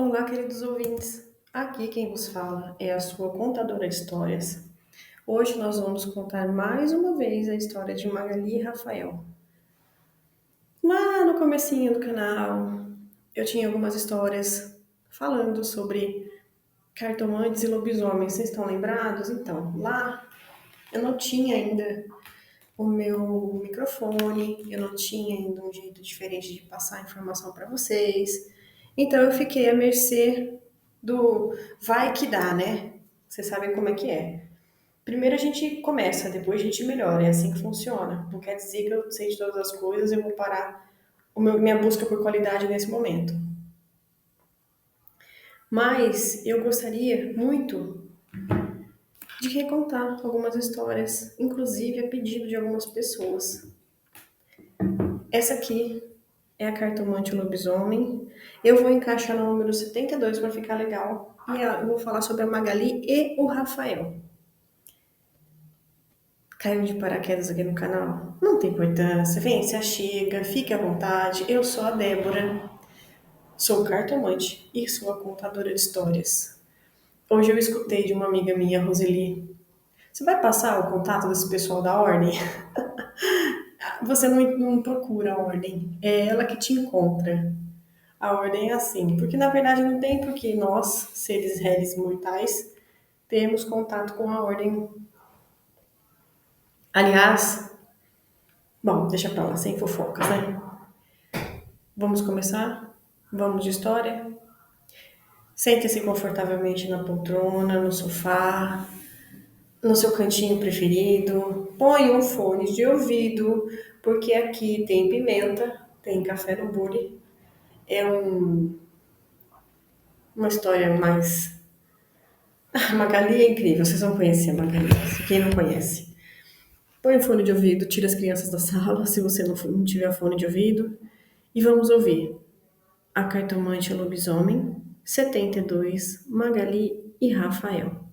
Olá, queridos ouvintes. Aqui quem vos fala é a sua contadora de histórias. Hoje nós vamos contar mais uma vez a história de Magali e Rafael. Lá no comecinho do canal, eu tinha algumas histórias falando sobre cartomantes e lobisomens. Vocês estão lembrados? Então, lá eu não tinha ainda o meu microfone, eu não tinha ainda um jeito diferente de passar a informação para vocês. Então eu fiquei à mercê do vai que dá, né? Vocês sabem como é que é. Primeiro a gente começa, depois a gente melhora, é assim que funciona. Não quer dizer que eu sei de todas as coisas, eu vou parar minha busca por qualidade nesse momento. Mas eu gostaria muito de recontar algumas histórias, inclusive a pedido de algumas pessoas. Essa aqui é a cartomante lobisomem. Eu vou encaixar no número 72 para ficar legal. E eu vou falar sobre a Magali e o Rafael. Caiu de paraquedas aqui no canal? Não tem importância. Vem, se achega, fique à vontade. Eu sou a Débora, sou cartomante e sou a contadora de histórias. Hoje eu escutei de uma amiga minha, Roseli. Você vai passar o contato desse pessoal da ordem? Você não procura a ordem, é ela que te encontra. A ordem é assim, porque na verdade não tem porque nós, seres réis mortais, temos contato com a ordem. Aliás, bom, deixa pra lá, sem fofocas, né? Vamos começar? Vamos de história? Sente-se confortavelmente na poltrona, no sofá, no seu cantinho preferido. Põe um fone de ouvido, porque aqui tem pimenta, tem café no bule. É uma história mais. A Magali é incrível, vocês vão conhecer a Magali, quem não conhece. Põe o fone de ouvido, tira as crianças da sala, se você não tiver fone de ouvido, e vamos ouvir A Cartomante e o Lobisomem, 72, Magali e Rafael.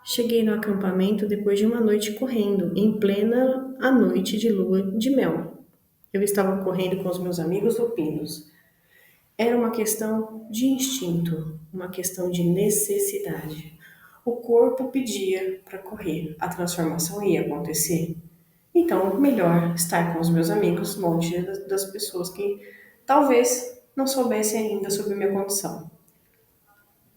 Cheguei no acampamento depois de uma noite correndo, em plena a noite de lua de mel. Eu estava correndo com os meus amigos lupinos. Era uma questão de instinto, uma questão de necessidade. O corpo pedia para correr, a transformação ia acontecer. Então, melhor estar com os meus amigos, longe das pessoas que talvez não soubessem ainda sobre minha condição.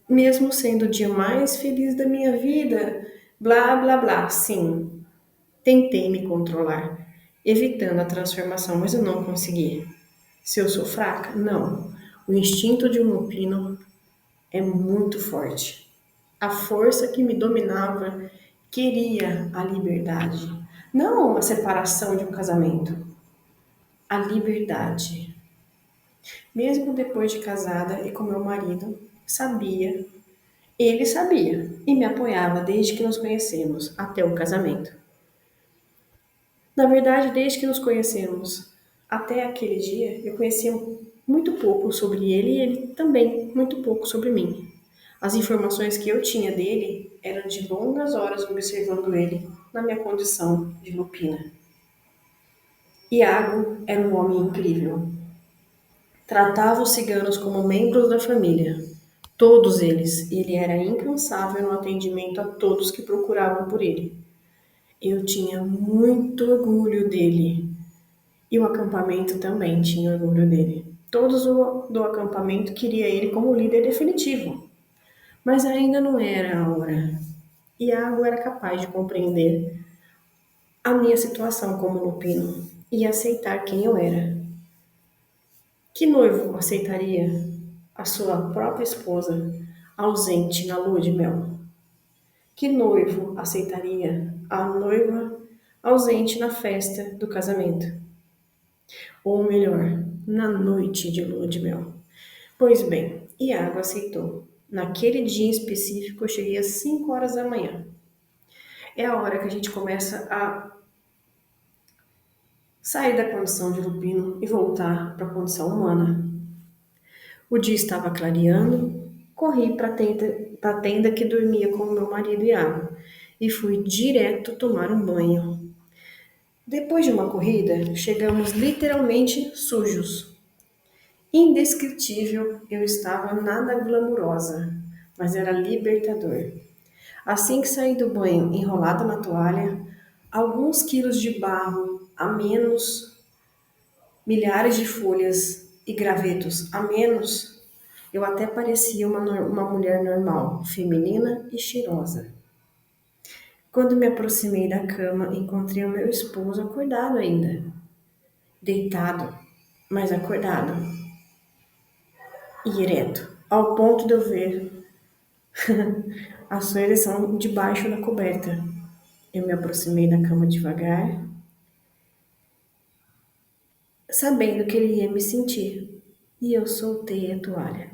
Mesmo sendo o dia mais feliz da minha vida, blá blá blá, sim, tentei me controlar, evitando a transformação, mas eu não consegui. Se eu sou fraca? Não. O instinto de um lupino é muito forte. A força que me dominava queria a liberdade, não a separação de um casamento, a liberdade. Mesmo depois de casada e com meu marido, ele sabia e me apoiava desde que nos conhecemos até o casamento. Na verdade, desde que nos conhecemos até aquele dia, eu conhecia muito pouco sobre ele e ele também muito pouco sobre mim. As informações que eu tinha dele eram de longas horas observando ele na minha condição de lupina. Iago era um homem incrível. Tratava os ciganos como membros da família. Todos eles, e ele era incansável no atendimento a todos que procuravam por ele. Eu tinha muito orgulho dele. E o acampamento também tinha orgulho dele. Todos do acampamento queriam ele como líder definitivo. Mas ainda não era a hora. Iago era capaz de compreender a minha situação como lupino e aceitar quem eu era. Que noivo aceitaria a sua própria esposa ausente na lua de mel? Que noivo aceitaria a noiva ausente na festa do casamento? Ou melhor, na noite de lua de mel? Pois bem, Iago aceitou. Naquele dia em específico, eu cheguei às 5 horas da manhã. É a hora que a gente começa a sair da condição de lupino e voltar para a condição humana. O dia estava clareando, corri para a tenda que dormia com o meu marido Iago e fui direto tomar um banho. Depois de uma corrida, chegamos literalmente sujos. Indescritível, eu estava nada glamurosa, mas era libertador. Assim que saí do banho, enrolada na toalha, alguns quilos de barro a menos, milhares de folhas e gravetos a menos, eu até parecia uma mulher normal, feminina e cheirosa. Quando me aproximei da cama, encontrei o meu esposo acordado ainda, deitado, mas acordado e ereto, ao ponto de eu ver a sua ereção debaixo da coberta. Eu me aproximei da cama devagar, sabendo que ele ia me sentir, e eu soltei a toalha.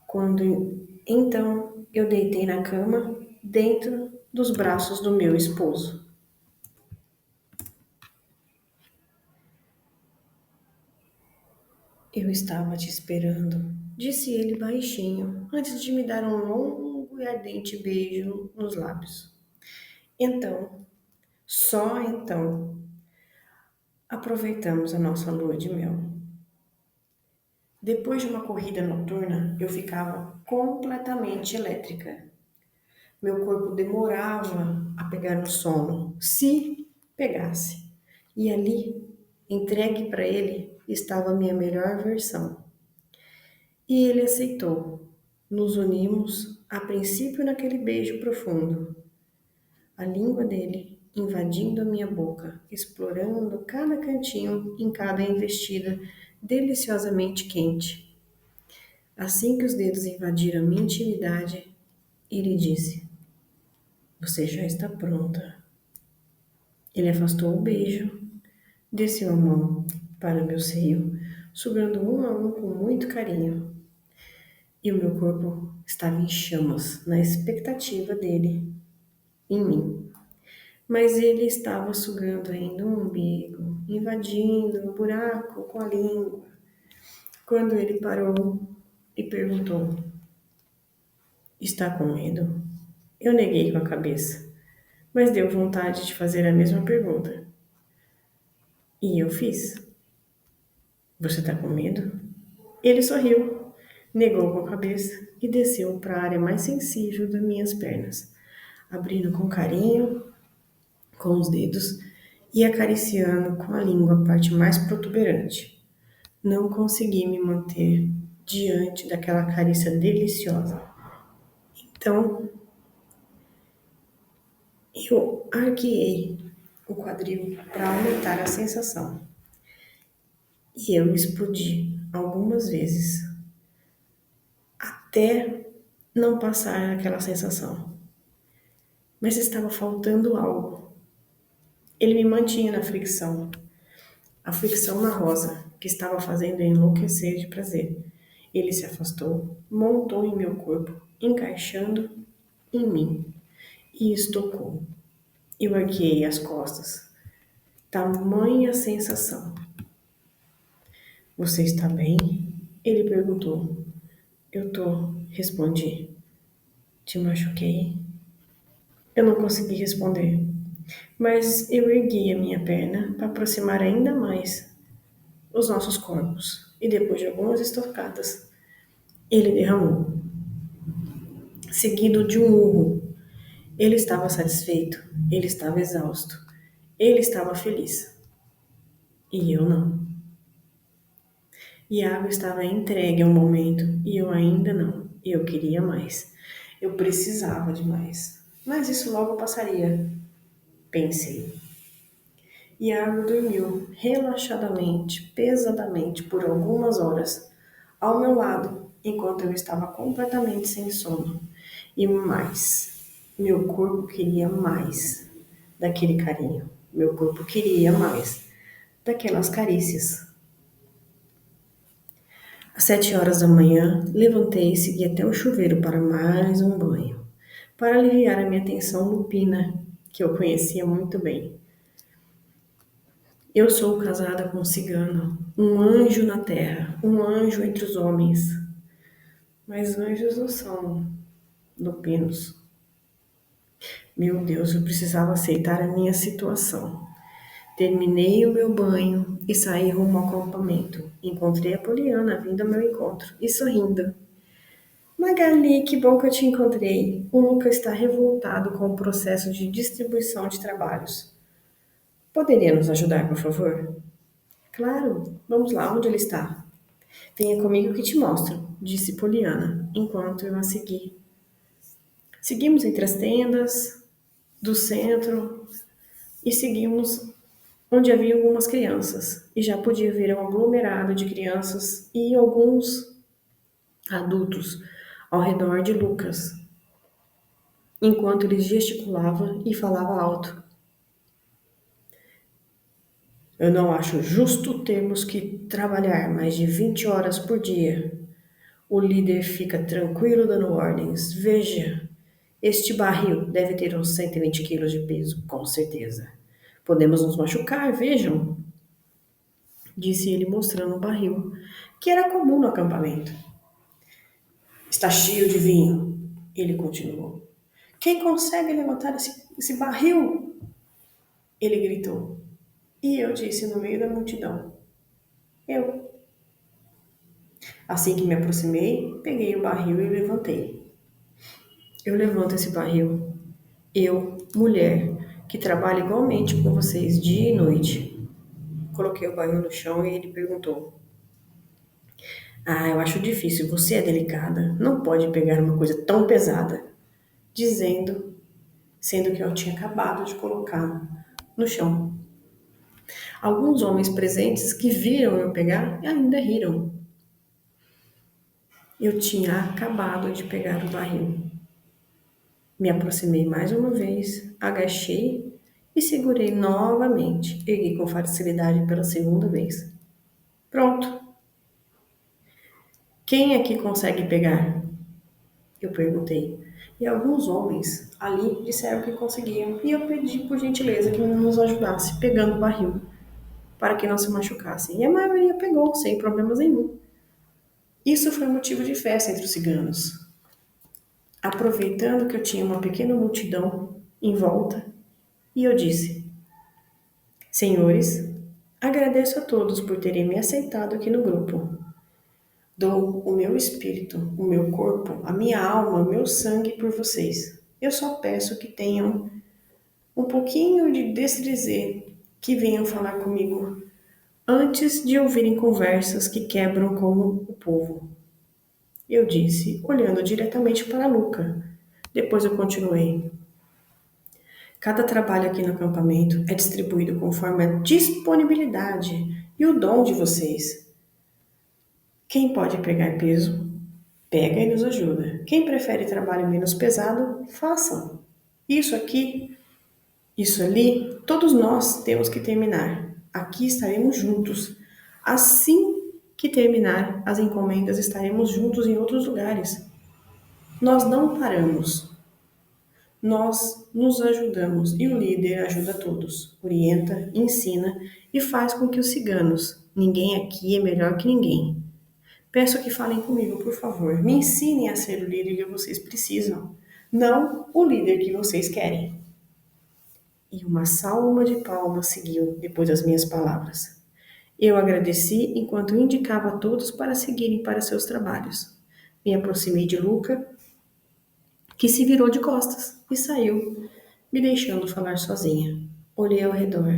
Quando então eu deitei na cama, dentro dos braços do meu esposo. Eu estava te esperando, disse ele baixinho, antes de me dar um longo e ardente beijo nos lábios. Então, só então, aproveitamos a nossa lua de mel. Depois de uma corrida noturna, eu ficava completamente elétrica. Meu corpo demorava a pegar no sono, se pegasse. E ali, entregue para ele, estava a minha melhor versão. E ele aceitou. Nos unimos, a princípio naquele beijo profundo. A língua dele invadindo a minha boca, explorando cada cantinho em cada investida deliciosamente quente. Assim que os dedos invadiram minha intimidade, ele disse: Você já está pronta. Ele afastou o beijo, desceu a mão para meu seio, sugando um a um com muito carinho. E o meu corpo estava em chamas, na expectativa dele em mim. Mas ele estava sugando ainda o umbigo, invadindo o buraco com a língua. Quando ele parou e perguntou: Está com medo? Eu neguei com a cabeça, mas deu vontade de fazer a mesma pergunta. E eu fiz. Você está com medo? Ele sorriu, negou com a cabeça e desceu para a área mais sensível das minhas pernas, abrindo com carinho com os dedos e acariciando com a língua a parte mais protuberante. Não consegui me manter diante daquela carícia deliciosa. Então, eu arqueei o quadril para aumentar a sensação. E eu explodi algumas vezes, até não passar aquela sensação. Mas estava faltando algo. Ele me mantinha na fricção, a fricção na rosa, que estava fazendo eu enlouquecer de prazer. Ele se afastou, montou em meu corpo, encaixando em mim, e estocou. Eu arqueei as costas. Tamanha sensação. Você está bem? Ele perguntou. Eu tô, respondi. Te machuquei? Eu não consegui responder, mas eu ergui a minha perna para aproximar ainda mais os nossos corpos, e depois de algumas estocadas, ele derramou, seguido de um urro. Ele estava satisfeito, ele estava exausto, ele estava feliz, e eu não. E a água estava entregue ao momento, e eu ainda não. Eu queria mais. Eu precisava de mais. Mas isso logo passaria, pensei. E a água dormiu relaxadamente, pesadamente, por algumas horas, ao meu lado, enquanto eu estava completamente sem sono. E mais, meu corpo queria mais daquele carinho. Meu corpo queria mais daquelas carícias. Às 7 horas da manhã, levantei e segui até o chuveiro para mais um banho, para aliviar a minha tensão lupina, que eu conhecia muito bem. Eu sou casada com um cigano, um anjo na terra, um anjo entre os homens. Mas anjos não são lupinos. Meu Deus, eu precisava aceitar a minha situação. Terminei o meu banho e saí rumo ao acampamento. Encontrei a Poliana vindo ao meu encontro e sorrindo. Magali, que bom que eu te encontrei. O Luca está revoltado com o processo de distribuição de trabalhos. Poderia nos ajudar, por favor? Claro, vamos lá, onde ele está? Venha comigo que te mostro, disse Poliana, enquanto eu a segui. Seguimos entre as tendas do centro e seguimos onde havia algumas crianças, e já podia ver um aglomerado de crianças e alguns adultos ao redor de Lucas, enquanto ele gesticulava e falava alto. Eu não acho justo termos que trabalhar mais de 20 horas por dia. O líder fica tranquilo dando ordens. Veja, este barril deve ter uns 120 quilos de peso, com certeza. Podemos nos machucar, vejam, disse ele mostrando o barril, que era comum no acampamento. Está cheio de vinho, ele continuou. Quem consegue levantar esse barril? Ele gritou. E eu disse no meio da multidão. Eu. Assim que me aproximei, peguei o barril e levantei. Eu levanto esse barril. Eu, mulher, que trabalha igualmente com vocês dia e noite. Coloquei o barril no chão e ele perguntou. Ah, eu acho difícil, você é delicada, não pode pegar uma coisa tão pesada. Dizendo, sendo que eu tinha acabado de colocar no chão. Alguns homens presentes que viram eu pegar ainda riram. Eu tinha acabado de pegar o barril. Me aproximei mais uma vez, agachei e segurei novamente. Ergui com facilidade pela segunda vez. Pronto. Quem aqui consegue pegar? Eu perguntei. E alguns homens ali disseram que conseguiam. E eu pedi por gentileza que nos ajudasse pegando o barril, para que não se machucassem. E a maioria pegou, sem problemas nenhum. Isso foi motivo de festa entre os ciganos. Aproveitando que eu tinha uma pequena multidão em volta, e eu disse: Senhores, agradeço a todos por terem me aceitado aqui no grupo. Dou o meu espírito, o meu corpo, a minha alma, o meu sangue por vocês. Eu só peço que tenham um pouquinho de destrezê, que venham falar comigo antes de ouvirem conversas que quebram com o povo. Eu disse, olhando diretamente para Luca. Depois eu continuei. Cada trabalho aqui no acampamento é distribuído conforme a disponibilidade e o dom de vocês. Quem pode pegar peso, pega e nos ajuda. Quem prefere trabalho menos pesado, façam. Isso aqui, isso ali, todos nós temos que terminar. Aqui estaremos juntos. Assim que terminar as encomendas, estaremos juntos em outros lugares. Nós não paramos. Nós nos ajudamos e o líder ajuda todos, orienta, ensina e faz com que os ciganos, ninguém aqui é melhor que ninguém. Peço que falem comigo, por favor. Me ensinem a ser o líder que vocês precisam, não o líder que vocês querem. E uma salva de palmas seguiu depois das minhas palavras. Eu agradeci enquanto indicava a todos para seguirem para seus trabalhos. Me aproximei de Luca, que se virou de costas e saiu, me deixando falar sozinha. Olhei ao redor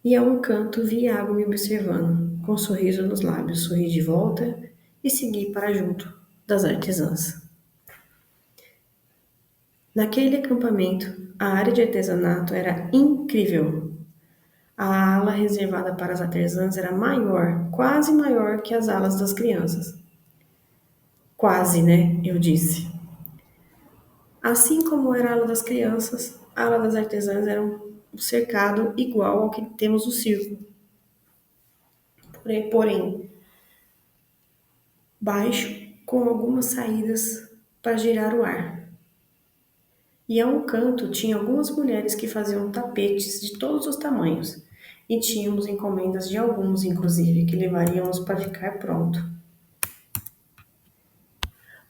e a um canto vi Iago me observando, com um sorriso nos lábios. Sorri de volta e segui para junto das artesãs. Naquele acampamento, a área de artesanato era incrível. A ala reservada para as artesãs era maior, quase maior que as alas das crianças. Quase, né? Eu disse. Assim como era a ala das crianças, a ala das artesãs era um cercado igual ao que temos no circo. Porém, baixo, com algumas saídas para girar o ar. E a um canto tinha algumas mulheres que faziam tapetes de todos os tamanhos. E tínhamos encomendas de alguns, inclusive, que levaríamos para ficar pronto.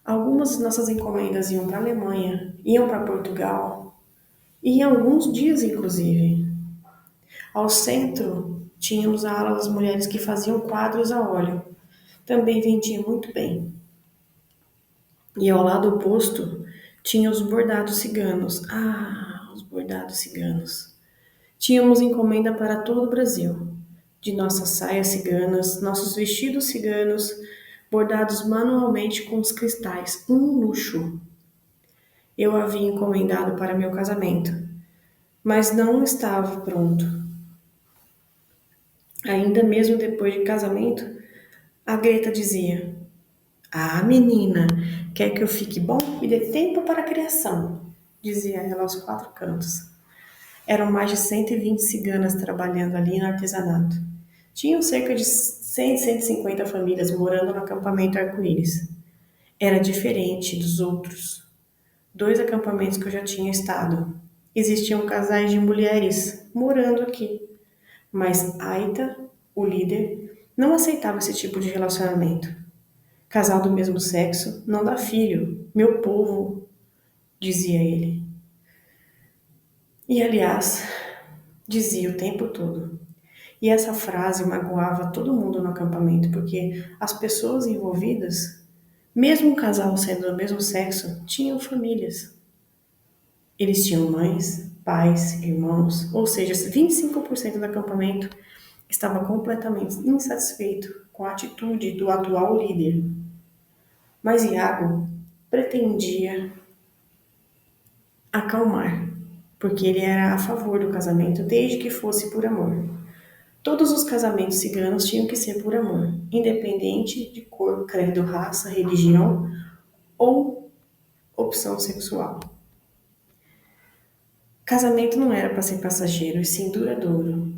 Algumas de nossas encomendas iam para a Alemanha, iam para Portugal, e em alguns dias, inclusive. Ao centro Tínhamos a ala das mulheres que faziam quadros a óleo. Também vendia muito bem. E ao lado oposto tinha os bordados ciganos. Ah, os bordados ciganos. Tínhamos encomenda para todo o Brasil. De nossas saias ciganas, nossos vestidos ciganos, bordados manualmente com os cristais. Um luxo. Eu havia encomendado para meu casamento, mas não estava pronto. Ainda mesmo depois de casamento, a Greta dizia: Ah, menina, quer que eu fique bom? Me dê tempo para a criação, dizia ela aos quatro cantos. Eram mais de 120 ciganas trabalhando ali no artesanato. Tinham cerca de 100, 150 famílias morando no acampamento Arco-Íris. Era diferente dos outros 2 acampamentos que eu já tinha estado. Existiam casais de mulheres morando aqui, mas Aita, o líder, não aceitava esse tipo de relacionamento. Casal do mesmo sexo não dá filho, meu povo, dizia ele. E aliás, dizia o tempo todo. E essa frase magoava todo mundo no acampamento, porque as pessoas envolvidas, mesmo um casal sendo do mesmo sexo, tinham famílias. Eles tinham mães, pais, irmãos, ou seja, 25% do acampamento estava completamente insatisfeito com a atitude do atual líder. Mas Iago pretendia acalmar, porque ele era a favor do casamento desde que fosse por amor. Todos os casamentos ciganos tinham que ser por amor, independente de cor, credo, raça, religião ou opção sexual. Casamento não era para ser passageiro, e sim duradouro.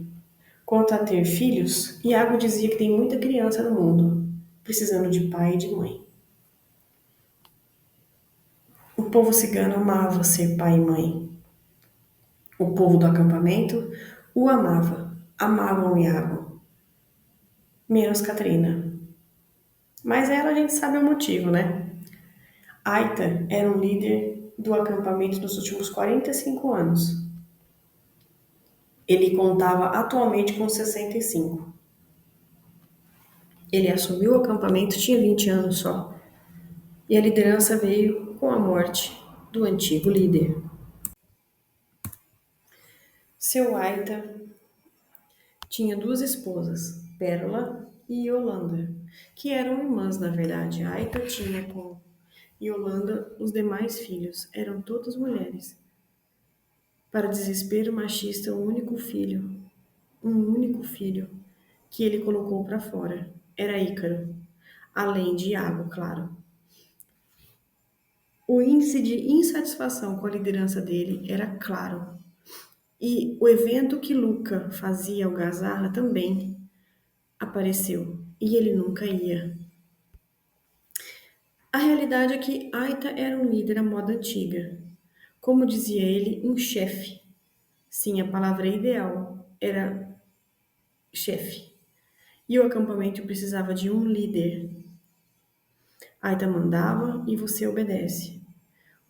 Quanto a ter filhos, Iago dizia que tem muita criança no mundo, precisando de pai e de mãe. O povo cigano amava ser pai e mãe. O povo do acampamento o amava, amavam Iago, menos Catrina. Mas ela a gente sabe o motivo, né? Aita era um líder do acampamento nos últimos 45 anos. Ele contava atualmente com 65. Ele assumiu o acampamento, tinha 20 anos só. E a liderança veio com a morte do antigo líder. Seu Aita tinha 2 esposas, Pérola e Yolanda, que eram irmãs, na verdade. Aita tinha com Yolanda os demais filhos, eram todas mulheres. Para desespero machista, um único filho, que ele colocou para fora, era Ícaro, além de Iago, claro. O índice de insatisfação com a liderança dele era claro. E o evento que Luca fazia algazarra também apareceu. E ele nunca ia. A realidade é que Aita era um líder à moda antiga. Como dizia ele, um chefe. Sim, a palavra ideal era chefe. E o acampamento precisava de um líder. Aita mandava e você obedece.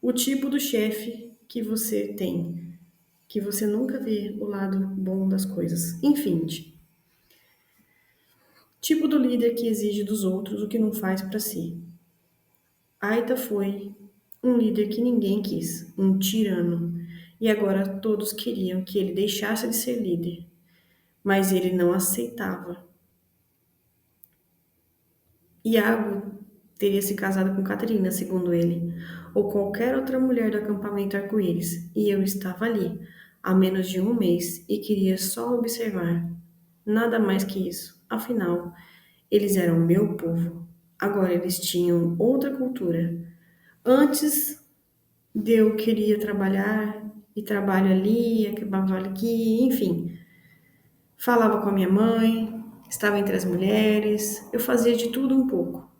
O tipo do chefe que você tem, que você nunca vê o lado bom das coisas. Enfim, tipo do líder que exige dos outros o que não faz para si. Aita foi um líder que ninguém quis, um tirano, e agora todos queriam que ele deixasse de ser líder, mas ele não aceitava. Iago teria se casado com Caterina, segundo ele, ou qualquer outra mulher do acampamento Arco-Íris, e eu estava ali, há menos de um mês, e queria só observar. Nada mais que isso. Afinal, eles eram meu povo. Agora eles tinham outra cultura. Antes de eu queria trabalhar, e trabalho ali, trabalho aqui, enfim. Falava com a minha mãe, estava entre as mulheres, eu fazia de tudo um pouco.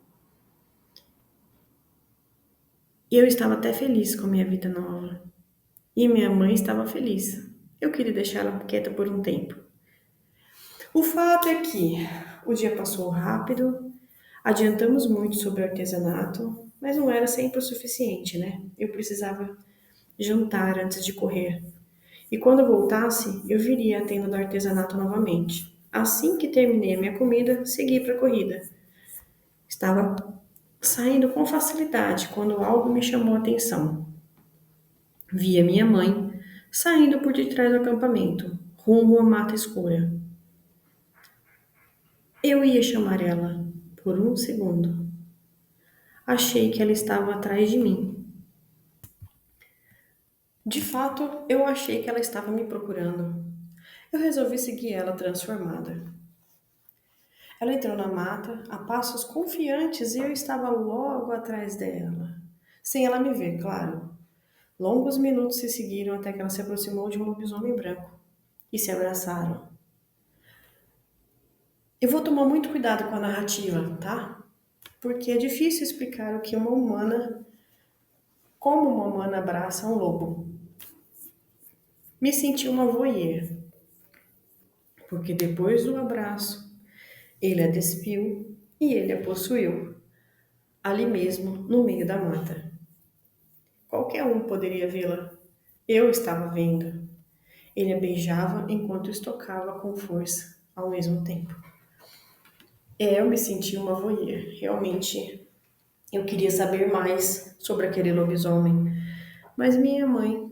E eu estava até feliz com a minha vida nova. E minha mãe estava feliz. Eu queria deixar ela quieta por um tempo. O fato é que o dia passou rápido, adiantamos muito sobre o artesanato, mas não era sempre o suficiente, né? Eu precisava jantar antes de correr. E quando eu voltasse, eu viria à tenda do artesanato novamente. Assim que terminei a minha comida, segui para a corrida. Estava saindo com facilidade quando algo me chamou a atenção. Vi a minha mãe saindo por detrás do acampamento, rumo à mata escura. Eu ia chamar ela por um segundo. Achei que ela estava atrás de mim. De fato, eu achei que ela estava me procurando. Eu resolvi seguir ela transformada. Ela entrou na mata a passos confiantes e eu estava logo atrás dela. Sem ela me ver, claro. Longos minutos se seguiram até que ela se aproximou de um lobisomem branco e se abraçaram. Eu vou tomar muito cuidado com a narrativa, tá? Porque é difícil explicar como uma humana abraça um lobo. Me senti uma voyeur, porque depois do abraço, ele a despiu e ele a possuiu, ali mesmo, no meio da mata. Qualquer um poderia vê-la. Eu estava vendo. Ele a beijava enquanto estocava com força, ao mesmo tempo. Eu me senti uma voyeur. Realmente, eu queria saber mais sobre aquele lobisomem. Mas minha mãe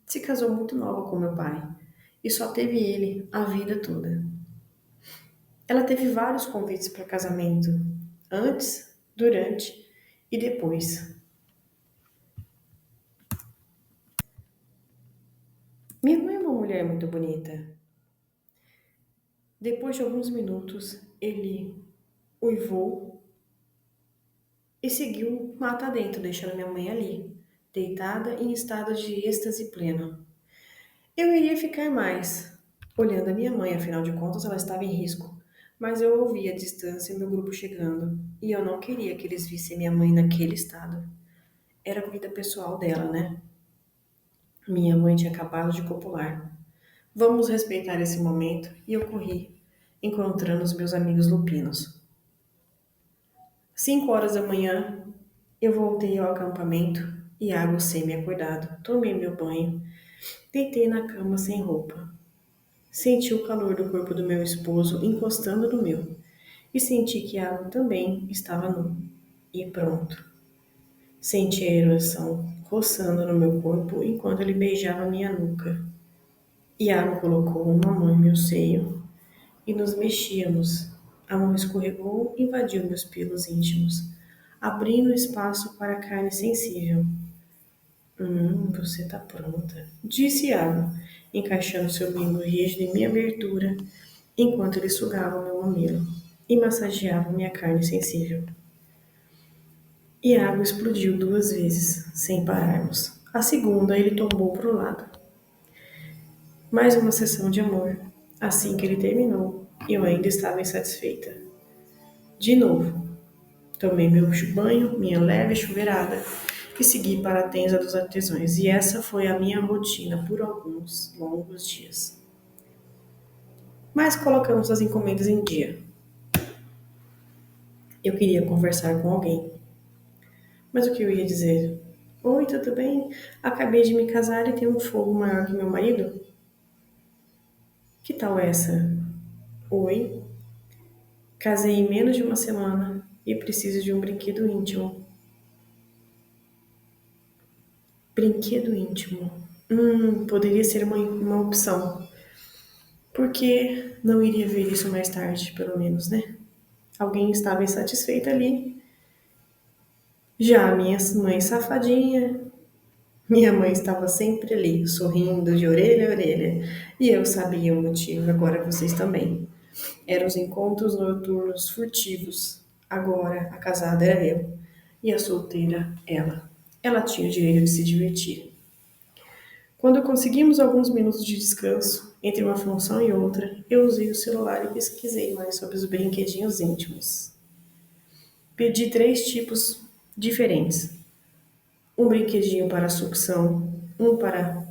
se casou muito nova com meu pai e só teve ele a vida toda. Ela teve vários convites para casamento, antes, durante e depois. Minha mãe é uma mulher muito bonita. Depois de alguns minutos, ele uivou e seguiu mata dentro, deixando minha mãe ali, deitada em estado de êxtase pleno. Eu iria ficar mais, olhando a minha mãe, afinal de contas ela estava em risco. Mas eu ouvi à distância meu grupo chegando, e eu não queria que eles vissem minha mãe naquele estado. Era a vida pessoal dela, né? Minha mãe tinha acabado de copular. Vamos respeitar esse momento, e eu corri, encontrando os meus amigos lupinos. 5 horas da manhã, eu voltei ao acampamento e água semi-acordado. Tomei meu banho, deitei na cama sem roupa. Senti o calor do corpo do meu esposo encostando no meu e senti que Iago também estava nu. E pronto. Senti a ereção roçando no meu corpo enquanto ele beijava minha nuca. Iago colocou uma mão em meu seio e nos mexíamos. A mão escorregou e invadiu meus pelos íntimos, abrindo espaço para a carne sensível. Você tá pronta, disse Iago, encaixando seu bimbo rígido em minha abertura, enquanto ele sugava meu mamilo e massageava minha carne sensível. Iago explodiu 2 vezes, sem pararmos. A segunda ele tombou para o lado. Mais uma sessão de amor. Assim que ele terminou, eu ainda estava insatisfeita. De novo, tomei meu banho, minha leve chuveirada, e segui para a tenda dos artesãos. E essa foi a minha rotina por alguns longos dias. Mas colocamos as encomendas em dia. Eu queria conversar com alguém. Mas o que eu ia dizer? Oi, tudo bem? Acabei de me casar e tenho um fogo maior que meu marido? Que tal essa? Oi, casei em menos de uma semana e preciso de um brinquedo íntimo. Brinquedo íntimo. Poderia ser uma opção. Porque não iria ver isso mais tarde, pelo menos, né? Alguém estava insatisfeita ali. Já a minha mãe safadinha, minha mãe estava sempre ali, sorrindo de orelha a orelha. E eu sabia o motivo, agora vocês também. Eram os encontros noturnos furtivos. Agora a casada era eu e a solteira ela. Ela tinha o direito de se divertir. Quando conseguimos alguns minutos de descanso, entre uma função e outra, eu usei o celular e pesquisei mais sobre os brinquedinhos íntimos. Pedi 3 tipos diferentes: um brinquedinho para sucção, um para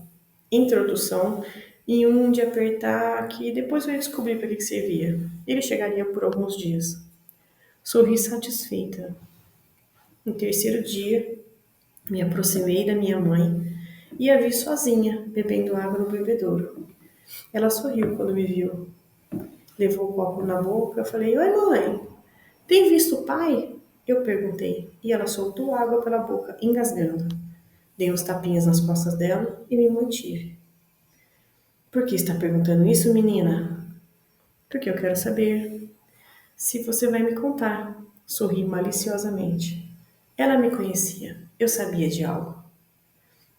introdução e um de apertar que depois eu ia descobrir para que servia. Ele chegaria por alguns dias. Sorri satisfeita. No terceiro dia, me aproximei da minha mãe e a vi sozinha, bebendo água no bebedouro. Ela sorriu quando me viu. Levou o copo na boca. Eu falei: Oi, mãe, tem visto o pai? Eu perguntei. E ela soltou água pela boca, engasgando. Dei uns tapinhas nas costas dela e me mantive. Por que está perguntando isso, menina? Porque eu quero saber se você vai me contar. Sorri maliciosamente. Ela me conhecia. Eu sabia de algo.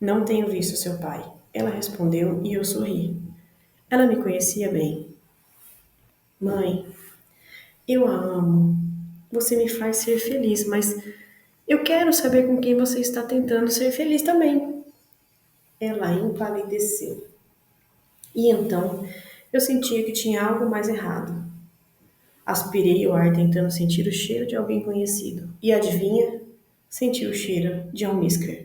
Não tenho visto seu pai. Ela respondeu e eu sorri. Ela me conhecia bem. Mãe, eu a amo. Você me faz ser feliz, mas eu quero saber com quem você está tentando ser feliz também. Ela empalideceu. E então eu sentia que tinha algo mais errado. Aspirei o ar tentando sentir o cheiro de alguém conhecido. E adivinha? Senti o cheiro de almíscar.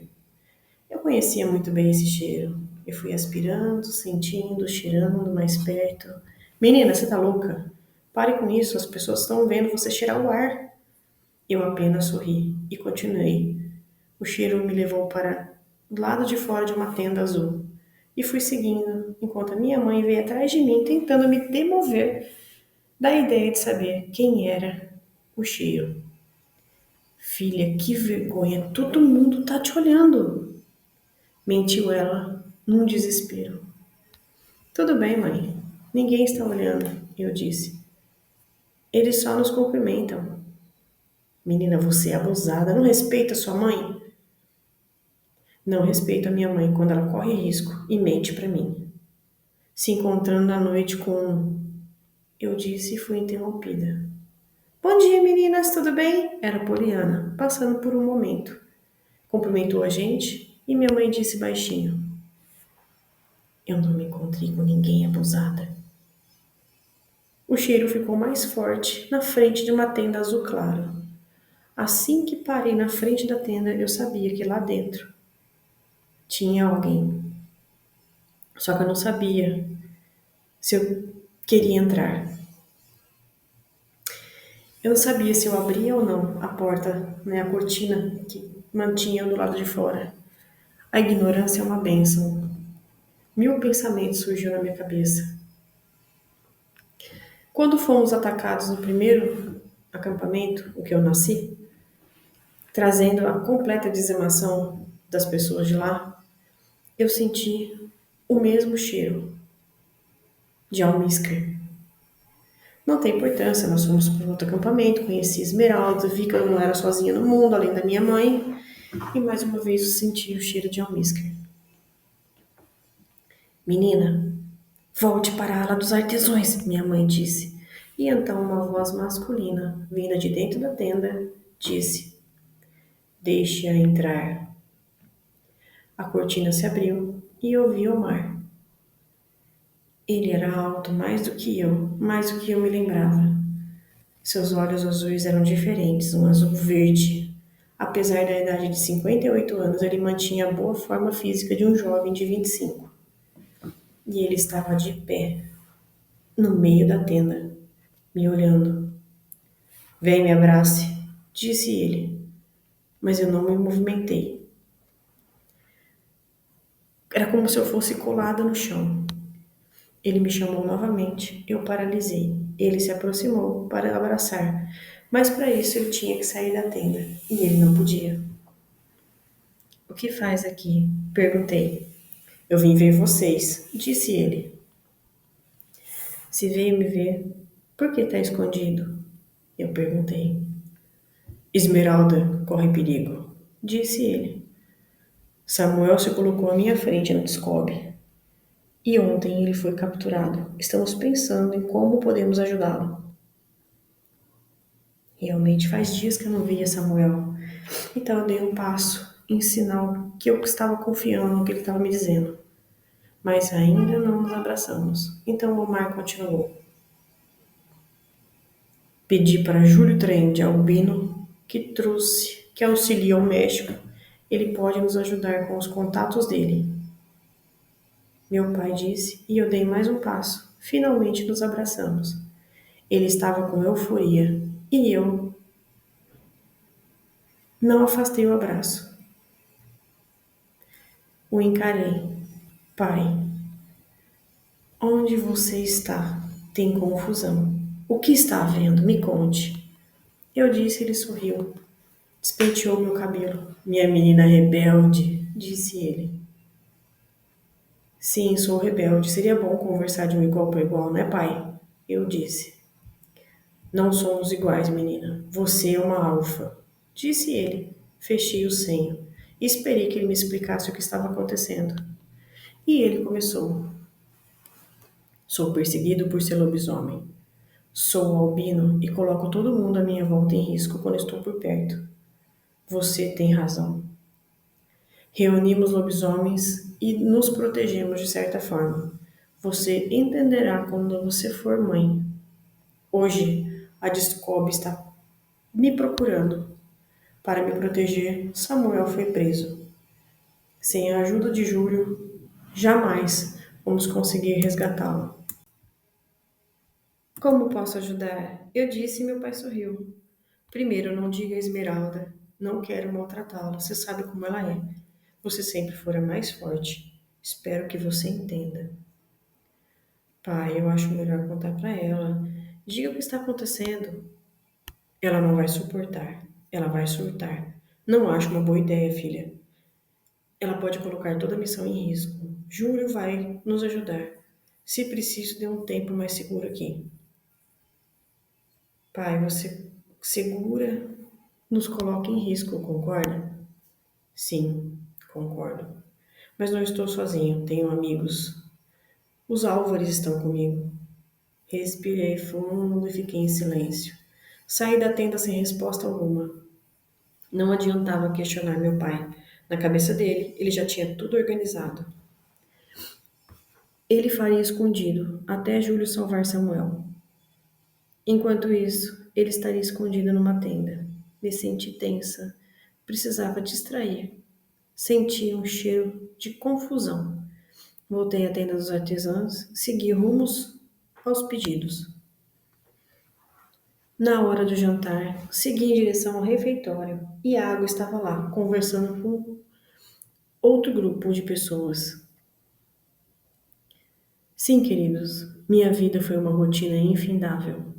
Eu conhecia muito bem esse cheiro. Eu fui aspirando, sentindo, cheirando mais perto. Menina, você tá louca? Pare com isso, as pessoas estão vendo você cheirar o ar. Eu apenas sorri e continuei. O cheiro me levou para o lado de fora de uma tenda azul. E fui seguindo, enquanto a minha mãe veio atrás de mim, tentando me demover da ideia de saber quem era o cheiro. Filha, que vergonha, todo mundo tá te olhando. Mentiu ela, num desespero. Tudo bem, mãe. Ninguém está olhando, eu disse. Eles só nos cumprimentam. Menina, você é abusada. Não respeita sua mãe? Não respeito a minha mãe quando ela corre risco e mente para mim. Se encontrando à noite com... Eu disse e fui interrompida. Bom dia, meninas, tudo bem? Era Poliana, passando por um momento. Cumprimentou a gente e minha mãe disse baixinho. Eu não me encontrei com ninguém abusada. O cheiro ficou mais forte na frente de uma tenda azul claro. Assim que parei na frente da tenda, eu sabia que lá dentro tinha alguém. Só que eu não sabia se eu queria entrar. Eu não sabia se eu abria ou não a porta, né, a cortina que mantinha do lado de fora. A ignorância é uma bênção. Mil pensamentos surgiram na minha cabeça. Quando fomos atacados no primeiro acampamento, o que eu nasci, trazendo a completa dizimação das pessoas de lá, eu senti o mesmo cheiro de almíscar. Não tem importância, nós fomos para outro acampamento, conheci Esmeralda, vi que eu não era sozinha no mundo, além da minha mãe, e mais uma vez eu senti o cheiro de almíscar. Menina, volte para a ala dos artesãos, minha mãe disse. E então uma voz masculina, vinda de dentro da tenda, disse: Deixe-a entrar. A cortina se abriu e eu vi o mar. Ele era alto mais do que eu me lembrava. Seus olhos azuis eram diferentes, um azul verde. Apesar da idade de 58 anos, ele mantinha a boa forma física de um jovem de 25. E ele estava de pé, no meio da tenda, me olhando. Vem, me abrace, disse ele, mas eu não me movimentei. Era como se eu fosse colada no chão. Ele me chamou novamente, eu paralisei. Ele se aproximou para abraçar, mas para isso ele tinha que sair da tenda, e ele não podia. O que faz aqui? Perguntei. Eu vim ver vocês, disse ele. Se veio me ver, por que está escondido? Eu perguntei. Esmeralda corre perigo, disse ele. Samuel se colocou à minha frente no Descobre. E ontem ele foi capturado. Estamos pensando em como podemos ajudá-lo. Realmente faz dias que eu não via Samuel. Então eu dei um passo em sinal que eu estava confiando no que ele estava me dizendo. Mas ainda não nos abraçamos. Então Omar continuou. Pedi para Júlio Trem de Albino que auxilia o México. Ele pode nos ajudar com os contatos dele. Meu pai disse e eu dei mais um passo. Finalmente nos abraçamos. Ele estava com euforia e eu não afastei o abraço. O encarei. Pai, onde você está? Tem confusão. O que está havendo? Me conte. Eu disse, ele sorriu. Despenteou meu cabelo. Minha menina rebelde, disse ele. Sim, sou rebelde. Seria bom conversar de um igual para igual, né, pai? Eu disse. Não somos iguais, menina. Você é uma alfa, disse ele. Fechei o senho e esperei que ele me explicasse o que estava acontecendo. E ele começou. Sou perseguido por ser lobisomem. Sou albino e coloco todo mundo à minha volta em risco quando estou por perto. Você tem razão. Reunimos lobisomens e nos protegemos de certa forma. Você entenderá quando você for mãe. Hoje, a Discob está me procurando. Para me proteger, Samuel foi preso. Sem a ajuda de Júlio, jamais vamos conseguir resgatá-lo. Como posso ajudar? Eu disse e meu pai sorriu. Primeiro, não diga a Esmeralda. Não quero maltratá-la. Você sabe como ela é. Você sempre fora mais forte. Espero que você entenda. Pai, eu acho melhor contar para ela. Diga o que está acontecendo. Ela não vai suportar. Ela vai surtar. Não acho uma boa ideia, filha. Ela pode colocar toda a missão em risco. Júlio vai nos ajudar. Se preciso, dê um tempo mais seguro aqui. Pai, você segura, nos coloca em risco, concorda? Sim, concordo. Mas não estou sozinho, tenho amigos. Os Álvares estão comigo. Respirei fundo e fiquei em silêncio. Saí da tenda sem resposta alguma. Não adiantava questionar meu pai. Na cabeça dele, ele já tinha tudo organizado. Ele faria escondido, até Júlio salvar Samuel. Enquanto isso, ele estaria escondido numa tenda. Me senti tensa. Precisava distrair. Senti um cheiro de confusão. Voltei à tenda dos artesãos, segui rumos aos pedidos. Na hora do jantar, segui em direção ao refeitório e a água estava lá, conversando com outro grupo de pessoas. Sim, queridos, minha vida foi uma rotina infindável.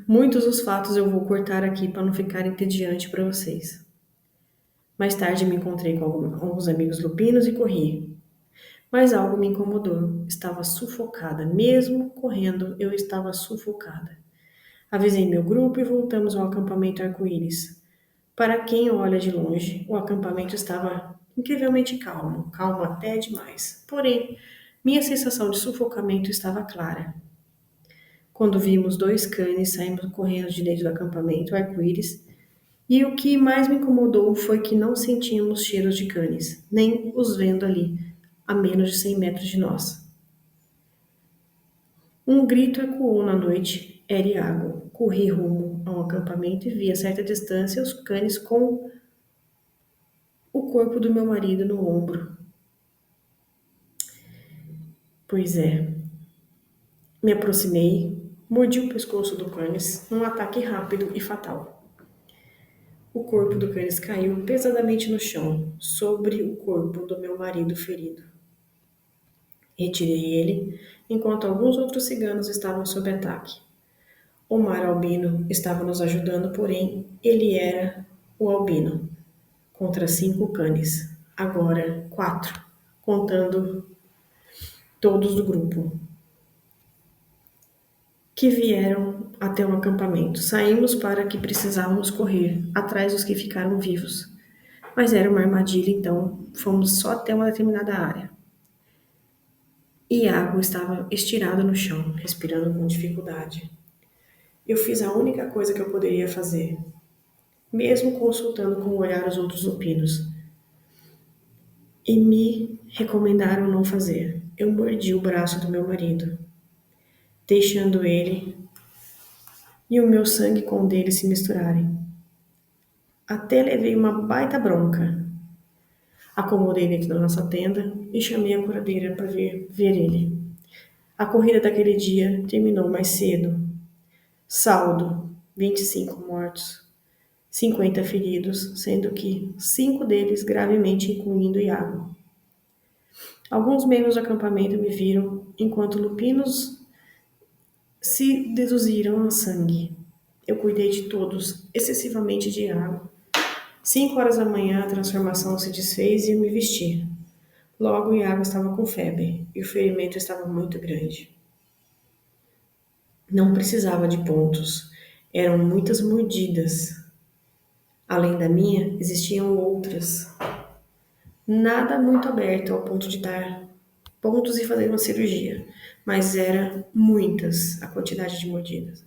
Muitos dos fatos eu vou cortar aqui para não ficar entediante para vocês. Mais tarde me encontrei com alguns amigos lupinos e corri. Mas algo me incomodou. Estava sufocada. Mesmo correndo, eu estava sufocada. Avisei meu grupo e voltamos ao acampamento arco-íris. Para quem olha de longe, o acampamento estava incrivelmente calmo, calmo até demais. Porém, minha sensação de sufocamento estava clara. Quando vimos dois cães saímos correndo de dentro do acampamento arco-íris, e o que mais me incomodou foi que não sentíamos cheiros de cães, nem os vendo ali, a menos de 100 metros de nós. Um grito ecoou na noite. Era Iago. Corri rumo ao acampamento e vi a certa distância os cães com o corpo do meu marido no ombro. Pois é, me aproximei, mordi o pescoço do cães num ataque rápido e fatal. O corpo do cães caiu pesadamente no chão, sobre o corpo do meu marido ferido. Retirei ele, enquanto alguns outros ciganos estavam sob ataque. Omar Albino estava nos ajudando, porém, ele era o Albino, contra 5 canes. Agora 4, contando todos do grupo, que vieram até o acampamento. Saímos para que precisávamos correr, atrás dos que ficaram vivos. Mas era uma armadilha, então fomos só até uma determinada área. Iago estava estirado no chão, respirando com dificuldade. Eu fiz a única coisa que eu poderia fazer, mesmo consultando com o olhar os outros lupinos. E me recomendaram não fazer. Eu mordi o braço do meu marido, deixando ele e o meu sangue com o dele se misturarem. Até levei uma baita bronca. Acomodei dentro da nossa tenda e chamei a curadeira para ver ele. A corrida daquele dia terminou mais cedo. Saldo: 25 mortos, 50 feridos, sendo que 5 deles gravemente, incluindo Iago. Alguns membros do acampamento me viram enquanto lupinos se deduziram a sangue. Eu cuidei de todos, excessivamente de água. 5 horas da manhã, a transformação se desfez e eu me vesti. Logo, Iago estava com febre e o ferimento estava muito grande. Não precisava de pontos. Eram muitas mordidas. Além da minha, existiam outras. Nada muito aberto ao ponto de dar pontos e fazer uma cirurgia, mas era muitas a quantidade de mordidas.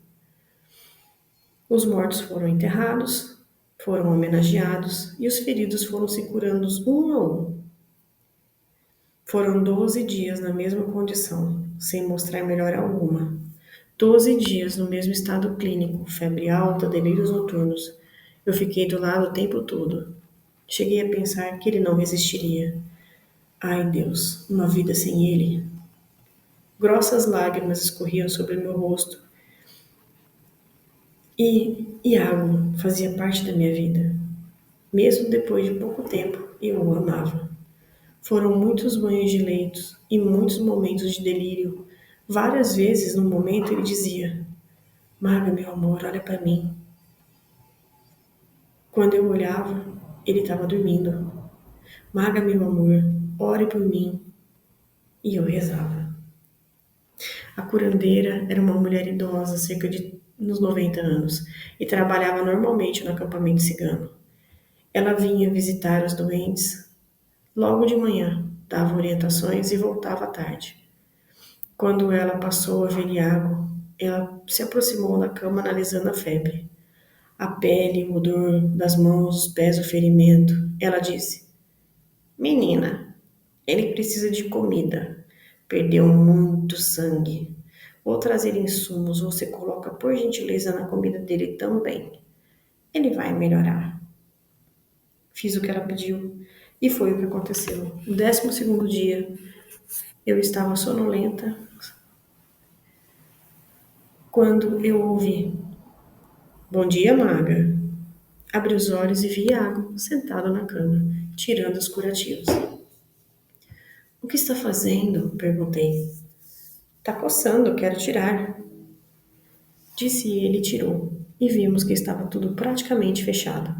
Os mortos foram enterrados, foram homenageados e os feridos foram se curando um a um. Foram 12 dias na mesma condição, sem mostrar melhora alguma. 12 dias no mesmo estado clínico, febre alta, delírios noturnos. Eu fiquei do lado o tempo todo. Cheguei a pensar que ele não resistiria. Ai, Deus, uma vida sem ele. Grossas lágrimas escorriam sobre meu rosto. E Iago fazia parte da minha vida. Mesmo depois de pouco tempo, eu o amava. Foram muitos banhos de leitos e muitos momentos de delírio. Várias vezes, no momento, ele dizia: Maga, meu amor, olha para mim. Quando eu olhava, ele estava dormindo. Maga, meu amor, ore por mim. E eu rezava. A curandeira era uma mulher idosa, cerca de uns 90 anos, e trabalhava normalmente no acampamento cigano. Ela vinha visitar os doentes logo de manhã, dava orientações e voltava à tarde. Quando ela passou a ver Iago, ela se aproximou da cama analisando a febre. A pele, o odor das mãos, os pés, o ferimento. Ela disse: Menina, ele precisa de comida. Perdeu muito sangue. Vou trazer insumos, você coloca por gentileza na comida dele também. Ele vai melhorar. Fiz o que ela pediu e foi o que aconteceu. No 12º dia, eu estava sonolenta quando eu ouvi: Bom dia, maga. Abri os olhos e vi Iago sentado na cama, tirando os curativos. O que está fazendo? Perguntei. Tá coçando, quero tirar. Disse ele e tirou, e vimos que estava tudo praticamente fechado.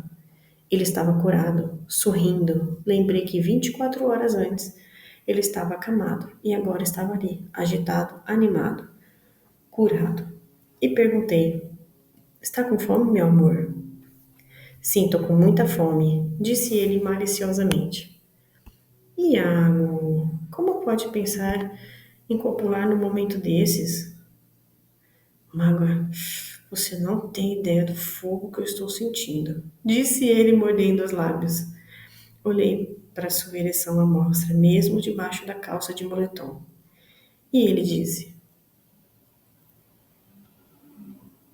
Ele estava curado, sorrindo. Lembrei que 24 horas antes ele estava acamado e agora estava ali, agitado, animado, curado. E perguntei: Está com fome, meu amor? Sim, tô com muita fome, disse ele maliciosamente. Iago, como pode pensar em copular num momento desses? Mágoa, você não tem ideia do fogo que eu estou sentindo, disse ele mordendo os lábios. Olhei para sua ereção à mostra, mesmo debaixo da calça de moletom. E ele disse: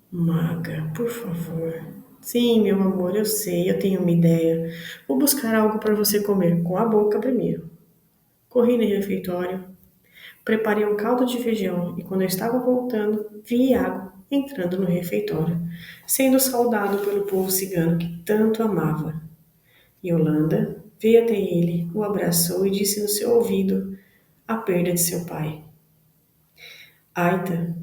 Maga, por favor. Sim, meu amor, eu sei, eu tenho uma ideia. Vou buscar algo para você comer com a boca primeiro. Corri no refeitório, preparei um caldo de feijão e quando eu estava voltando, vi Iago entrando no refeitório, sendo saudado pelo povo cigano que tanto amava. Yolanda veio até ele, o abraçou e disse no seu ouvido a perda de seu pai. Aita,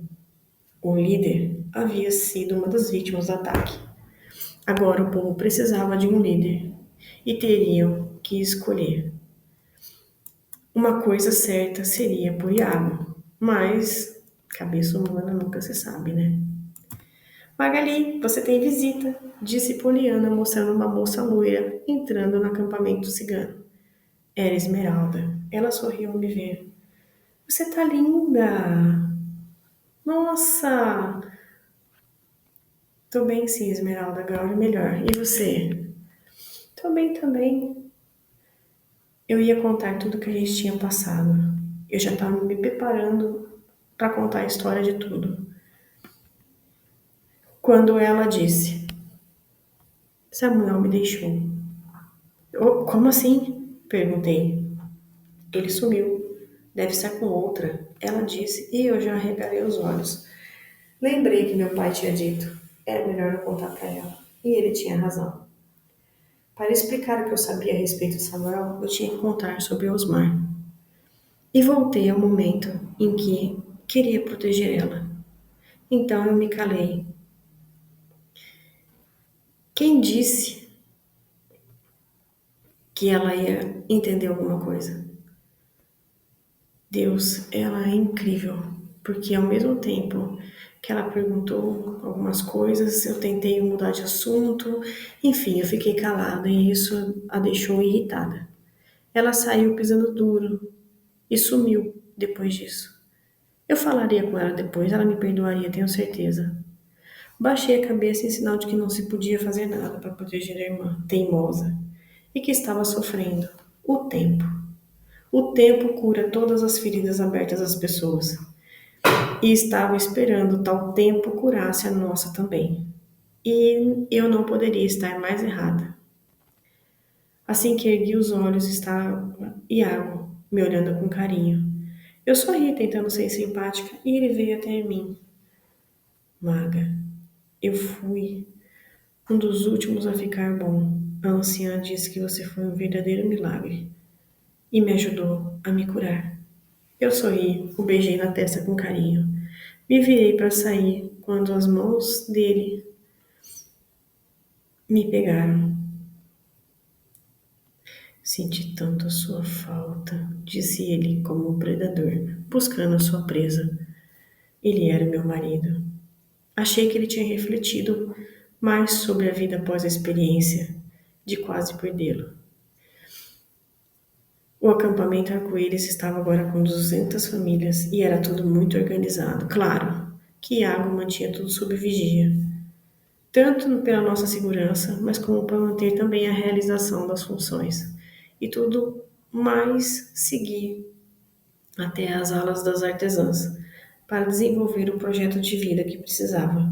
o líder, havia sido uma das vítimas do ataque. Agora o povo precisava de um líder e teriam que escolher. Uma coisa certa seria por Iago, mas cabeça humana nunca se sabe, né? Magali, você tem visita, disse Poliana, mostrando uma moça loira entrando no acampamento cigano. Era Esmeralda. Ela sorriu ao me ver. Você tá linda! Nossa! Tô bem sim, Esmeralda, agora é melhor. E você? Tô bem também. Eu ia contar tudo que a gente tinha passado. Eu já estava me preparando para contar a história de tudo. Quando ela disse: Samuel me deixou. Como assim? Perguntei. Ele sumiu. Deve estar com outra. Ela disse e eu já arregalei os olhos. Lembrei que meu pai tinha dito. Era melhor eu contar para ela. E ele tinha razão. Para explicar o que eu sabia a respeito de Samuel, eu tinha que contar sobre Osmar. E voltei ao momento em que queria proteger ela. Então eu me calei. Quem disse que ela ia entender alguma coisa? Deus, ela é incrível, porque ao mesmo tempo que ela perguntou algumas coisas, eu tentei mudar de assunto, enfim, eu fiquei calada e isso a deixou irritada. Ela saiu pisando duro e sumiu depois disso. Eu falaria com ela depois, ela me perdoaria, tenho certeza. Baixei a cabeça em sinal de que não se podia fazer nada para proteger a irmã, teimosa, e que estava sofrendo. O tempo. O tempo cura todas as feridas abertas às pessoas. E estava esperando tal tempo curasse a nossa também. E eu não poderia estar mais errada. Assim que ergui os olhos, estava Iago, me olhando com carinho. Eu sorri, tentando ser simpática, e ele veio até mim. Maga, eu fui um dos últimos a ficar bom. A anciã disse que você foi um verdadeiro milagre e me ajudou a me curar. Eu sorri, o beijei na testa com carinho. Me virei para sair quando as mãos dele me pegaram. Senti tanto a sua falta, disse ele como um predador, buscando a sua presa. Ele era meu marido. Achei que ele tinha refletido mais sobre a vida após a experiência de quase perdê-lo. O acampamento Arco-Íris estava agora com 200 famílias e era tudo muito organizado. Claro que Iago mantinha tudo sob vigia, tanto pela nossa segurança, mas como para manter também a realização das funções. E tudo mais seguir até as alas das artesãs, para desenvolver o projeto de vida que precisava.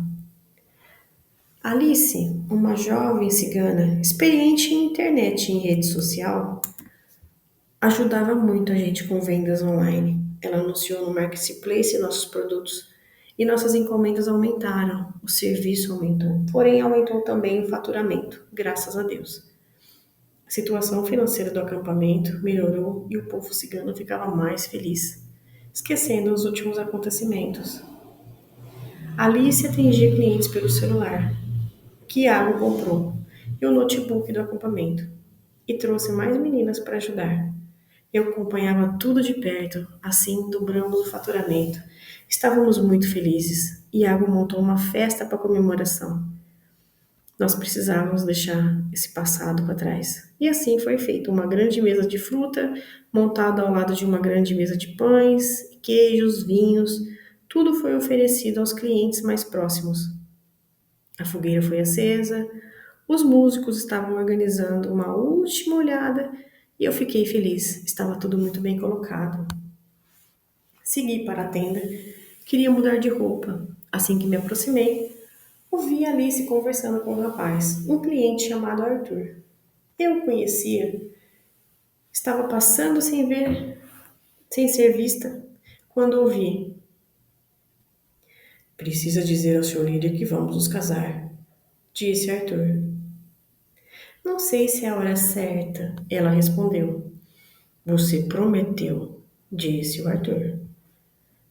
Alice, uma jovem cigana, experiente em internet e em rede social, ajudava muito a gente com vendas online. Ela anunciou no Marketplace nossos produtos e nossas encomendas aumentaram, o serviço aumentou, porém aumentou também o faturamento, graças a Deus. A situação financeira do acampamento melhorou e o povo cigano ficava mais feliz, esquecendo os últimos acontecimentos. Alice atendia clientes pelo celular, que Iago comprou, e o notebook do acampamento, e trouxe mais meninas para ajudar. Eu acompanhava tudo de perto, assim dobramos o faturamento. Estávamos muito felizes. Iago montou uma festa para comemoração. Nós precisávamos deixar esse passado para trás. E assim foi feito uma grande mesa de fruta, montada ao lado de uma grande mesa de pães, queijos, vinhos. Tudo foi oferecido aos clientes mais próximos. A fogueira foi acesa, os músicos estavam organizando uma última olhada e eu fiquei feliz. Estava tudo muito bem colocado. Segui para a tenda. Queria mudar de roupa. Assim que me aproximei, ouvi Alice conversando com um rapaz, um cliente chamado Arthur. Eu o conhecia. Estava passando sem ser vista, quando ouvi. Precisa dizer ao seu líder que vamos nos casar, disse Arthur. Não sei se é a hora certa, ela respondeu. Você prometeu, disse o Arthur.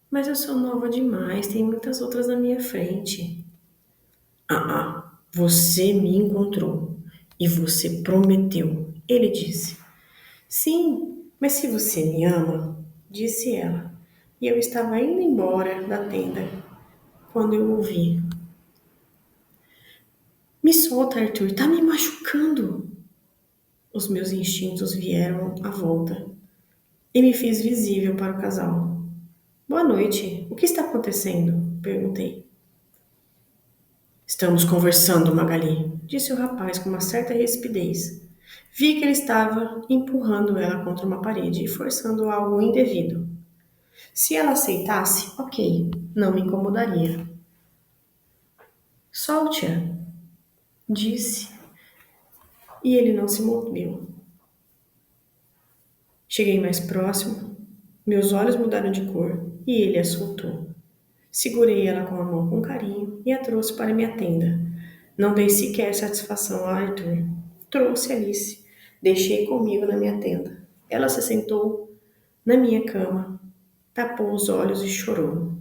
Mas eu sou nova demais, tem muitas outras na minha frente. Você me encontrou e você prometeu, ele disse. Sim, mas se você me ama, disse ela. E eu estava indo embora da tenda quando eu ouvi. Me solta, Arthur, tá me machucando. Os meus instintos vieram à volta e me fiz visível para o casal. Boa noite, o que está acontecendo? Perguntei. Estamos conversando, Magali, disse o rapaz com uma certa rispidez. Vi que ele estava empurrando ela contra uma parede e forçando algo indevido. Se ela aceitasse, ok, não me incomodaria. Solte-a, disse, e ele não se moveu. Cheguei mais próximo, meus olhos mudaram de cor e ele a soltou. Segurei ela com a mão com carinho e a trouxe para minha tenda. Não dei sequer satisfação a Arthur. Trouxe Alice. Deixei comigo na minha tenda. Ela se sentou na minha cama, tapou os olhos e chorou.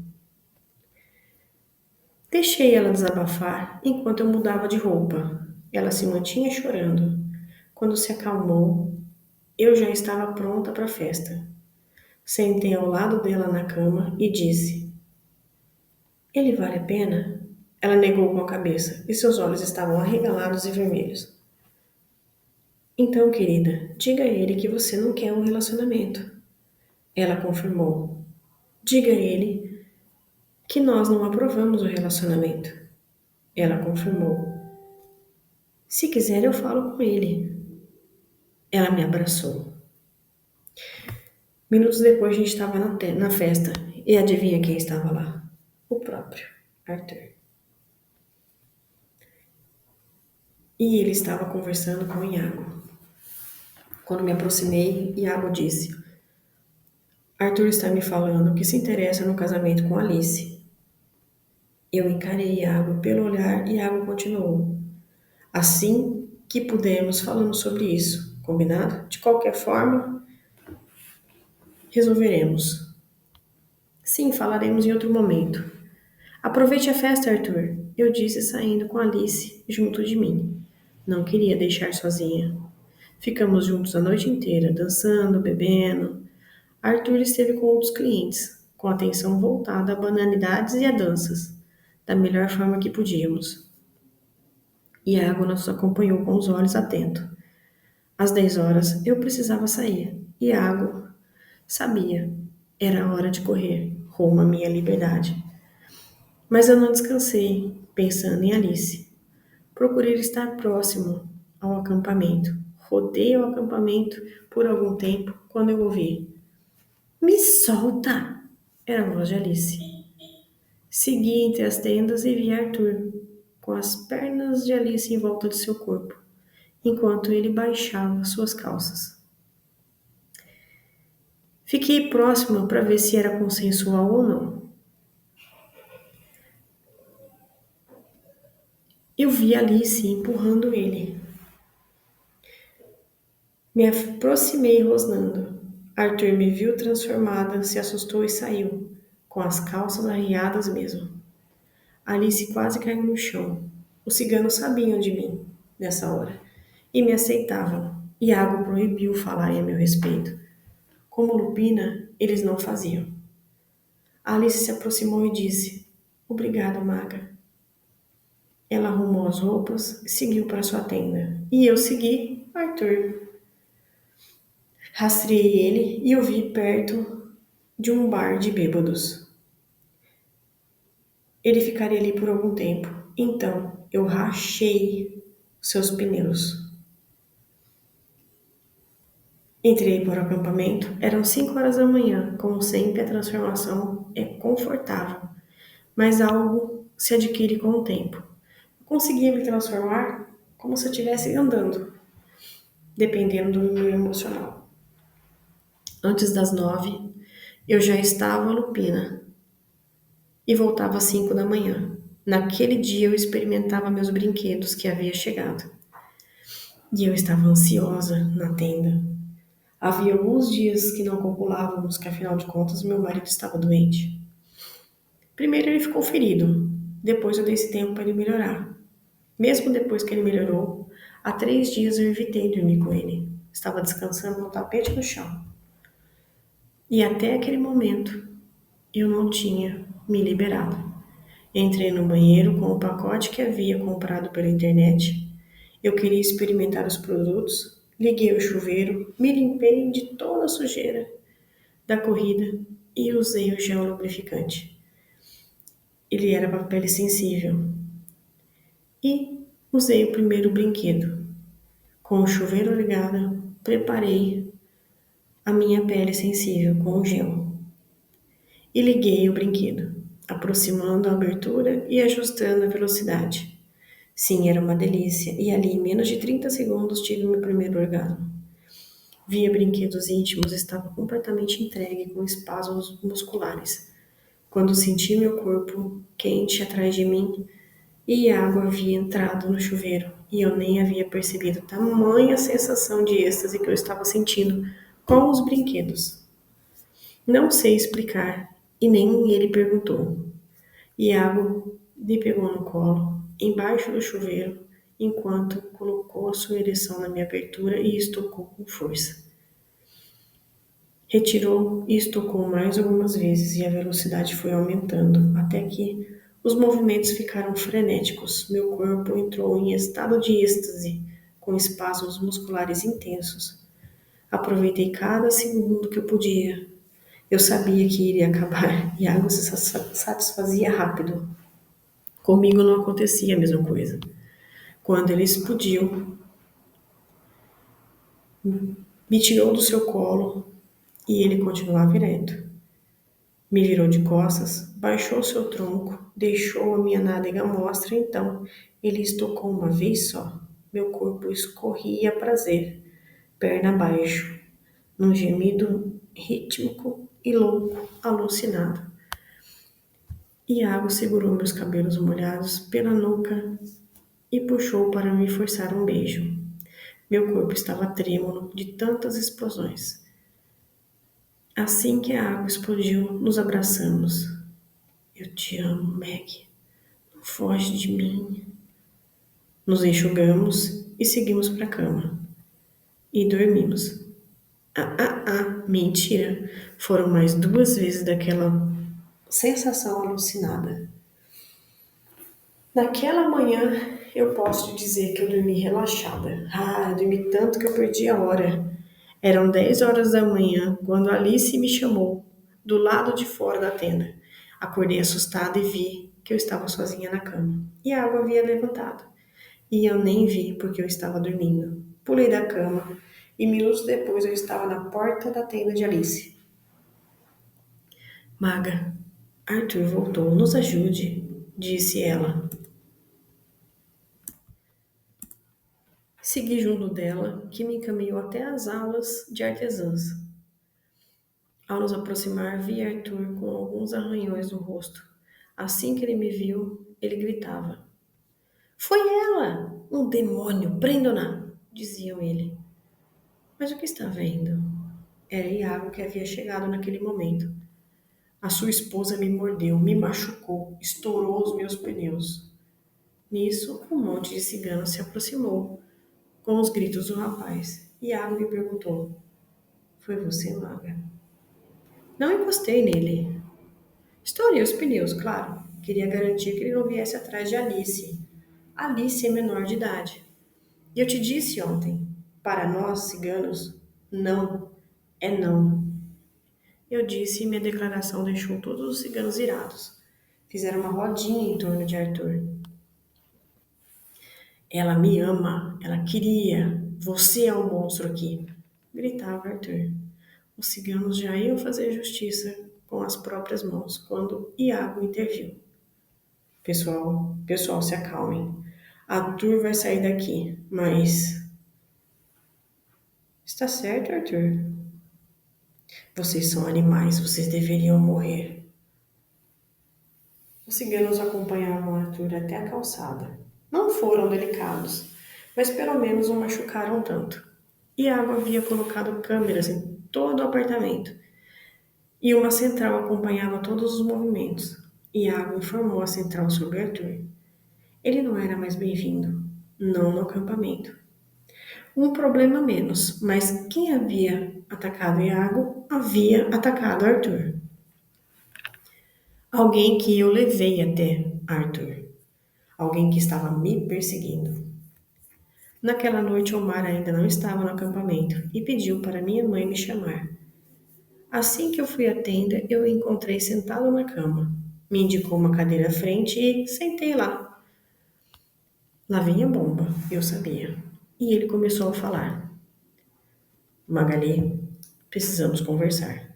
Deixei ela desabafar enquanto eu mudava de roupa. Ela se mantinha chorando. Quando se acalmou, eu já estava pronta para a festa. Sentei ao lado dela na cama e disse: Ele vale a pena? Ela negou com a cabeça e seus olhos estavam arregalados e vermelhos. Então, querida, diga a ele que você não quer um relacionamento. Ela confirmou. Diga a ele que nós não aprovamos o relacionamento. Ela confirmou. Se quiser, eu falo com ele. Ela me abraçou. Minutos depois, a gente estava na festa. E adivinha quem estava lá? O próprio Arthur. E ele estava conversando com o Iago. Quando me aproximei, Iago disse: Arthur está me falando que se interessa no casamento com Alice. Eu encarei Iago pelo olhar e Iago continuou. Assim que pudermos, falamos sobre isso. Combinado? De qualquer forma, resolveremos. Sim, falaremos em outro momento. Aproveite a festa, Arthur, eu disse saindo com Alice junto de mim. Não queria deixar sozinha. Ficamos juntos a noite inteira, dançando, bebendo. Arthur esteve com outros clientes, com a atenção voltada a banalidades e a danças, da melhor forma que podíamos. Iago nos acompanhou com os olhos atentos. Às 10 horas, eu precisava sair. Iago sabia. Era hora de correr, rumo à minha liberdade. Mas eu não descansei, pensando em Alice. Procurei estar próximo ao acampamento. Rodei o acampamento por algum tempo quando eu ouvi: Me solta! Era a voz de Alice. Segui entre as tendas e vi Arthur, com as pernas de Alice em volta de seu corpo, enquanto ele baixava suas calças. Fiquei próxima para ver se era consensual ou não. Eu vi Alice empurrando ele. Me aproximei rosnando. Arthur me viu transformada, se assustou e saiu, com as calças arriadas mesmo. Alice quase caiu no chão. Os ciganos sabiam de mim, nessa hora, e me aceitavam. Iago proibiu falar a meu respeito. Como Lupina, eles não faziam. Alice se aproximou e disse: Obrigada, maga. Ela arrumou as roupas e seguiu para sua tenda. E eu segui Arthur. Rastreei ele e o vi perto de um bar de bêbados. Ele ficaria ali por algum tempo. Então, eu rachei seus pneus. Entrei para o acampamento. Eram 5 horas da manhã. Como sempre, a transformação é confortável, mas algo se adquire com o tempo. Eu conseguia me transformar como se eu estivesse andando, dependendo do meu emocional. Antes das 9, eu já estava lupina e voltava às 5 da manhã. Naquele dia eu experimentava meus brinquedos que havia chegado. E eu estava ansiosa na tenda. Havia alguns dias que não copulávamos, que afinal de contas meu marido estava doente. Primeiro ele ficou ferido, depois eu dei esse tempo para ele melhorar. Mesmo depois que ele melhorou, há 3 dias eu evitei dormir com ele. Estava descansando no tapete no chão. E até aquele momento eu não tinha me liberado. Entrei no banheiro com o pacote que havia comprado pela internet. Eu queria experimentar os produtos, liguei o chuveiro, me limpei de toda a sujeira da corrida e usei o gel lubrificante. Ele era para pele sensível. E usei o primeiro brinquedo. Com o chuveiro ligado, preparei a minha pele sensível com o gel. E liguei o brinquedo, aproximando a abertura e ajustando a velocidade. Sim, era uma delícia, e ali em menos de 30 segundos tive meu primeiro orgasmo. Via brinquedos íntimos, estava completamente entregue com espasmos musculares. Quando senti meu corpo quente atrás de mim e a água havia entrado no chuveiro, e eu nem havia percebido tamanha sensação de êxtase que eu estava sentindo com os brinquedos. Não sei explicar, e nem ele perguntou. Iago Me pegou no colo, embaixo do chuveiro, enquanto colocou a sua ereção na minha abertura e estocou com força. Retirou e estocou mais algumas vezes e a velocidade foi aumentando, até que os movimentos ficaram frenéticos. Meu corpo entrou em estado de êxtase, com espasmos musculares intensos. Aproveitei cada segundo que eu podia. Eu sabia que iria acabar e a água se satisfazia rápido. Comigo não acontecia a mesma coisa. Quando ele explodiu, me tirou do seu colo e ele continuava ereto. Me virou de costas, baixou seu tronco, deixou a minha nádega à mostra, então ele estocou uma vez só. Meu corpo escorria a prazer, perna abaixo, num gemido rítmico e louco, alucinado. Iago segurou meus cabelos molhados pela nuca e puxou para me forçar um beijo. Meu corpo estava trêmulo de tantas explosões. Assim que a água explodiu, nos abraçamos. Eu te amo, Meg. Não foge de mim. Nos enxugamos e seguimos para a cama. E dormimos. Mentira. Foram mais 2 vezes daquela sensação alucinada. Naquela manhã, eu posso te dizer que eu dormi relaxada. Eu dormi tanto que eu perdi a hora. Eram 10 horas da manhã quando Alice me chamou do lado de fora da tenda. Acordei assustada e vi que eu estava sozinha na cama. E a água havia levantado. E eu nem vi porque eu estava dormindo. Pulei da cama e minutos depois eu estava na porta da tenda de Alice. Maga, Arthur voltou, nos ajude, disse ela. Segui junto dela, que me encaminhou até as aulas de artesãs. Ao nos aproximar, vi Arthur com alguns arranhões no rosto. Assim que ele me viu, ele gritava. Foi ela! Um demônio! Prendam-na! Diziam ele. Mas o que está vendo? Era Iago que havia chegado naquele momento. A sua esposa me mordeu, me machucou, estourou os meus pneus. Nisso, um monte de ciganos se aproximou, com os gritos do rapaz. Iago me perguntou, foi você, Maga? Não encostei nele. Estourei os pneus, claro. Queria garantir que ele não viesse atrás de Alice. Alice é menor de idade. E eu te disse ontem, para nós, ciganos, não é não. Eu disse e minha declaração deixou todos os ciganos irados. Fizeram uma rodinha em torno de Arthur. Ela me ama, ela queria. Você é o monstro aqui, gritava Arthur. Os ciganos já iam fazer justiça com as próprias mãos quando Iago interviu. Pessoal, se acalmem. Arthur vai sair daqui, mas... Está certo, Arthur. Vocês são animais, vocês deveriam morrer. Os ciganos acompanhavam Arthur até a calçada. Não foram delicados, mas pelo menos o machucaram tanto. Iago havia colocado câmeras em todo o apartamento e uma central acompanhava todos os movimentos. Iago informou a central sobre Arthur. Ele não era mais bem-vindo, não no acampamento. Um problema menos, mas quem havia atacado Iago havia atacado Arthur. Alguém que eu levei até Arthur. Alguém que estava me perseguindo. Naquela noite, Omar ainda não estava no acampamento e pediu para minha mãe me chamar. Assim que eu fui à tenda, eu o encontrei sentado na cama. Me indicou uma cadeira à frente e sentei lá. Lá vinha a bomba, eu sabia. E ele começou a falar. Magali, precisamos conversar.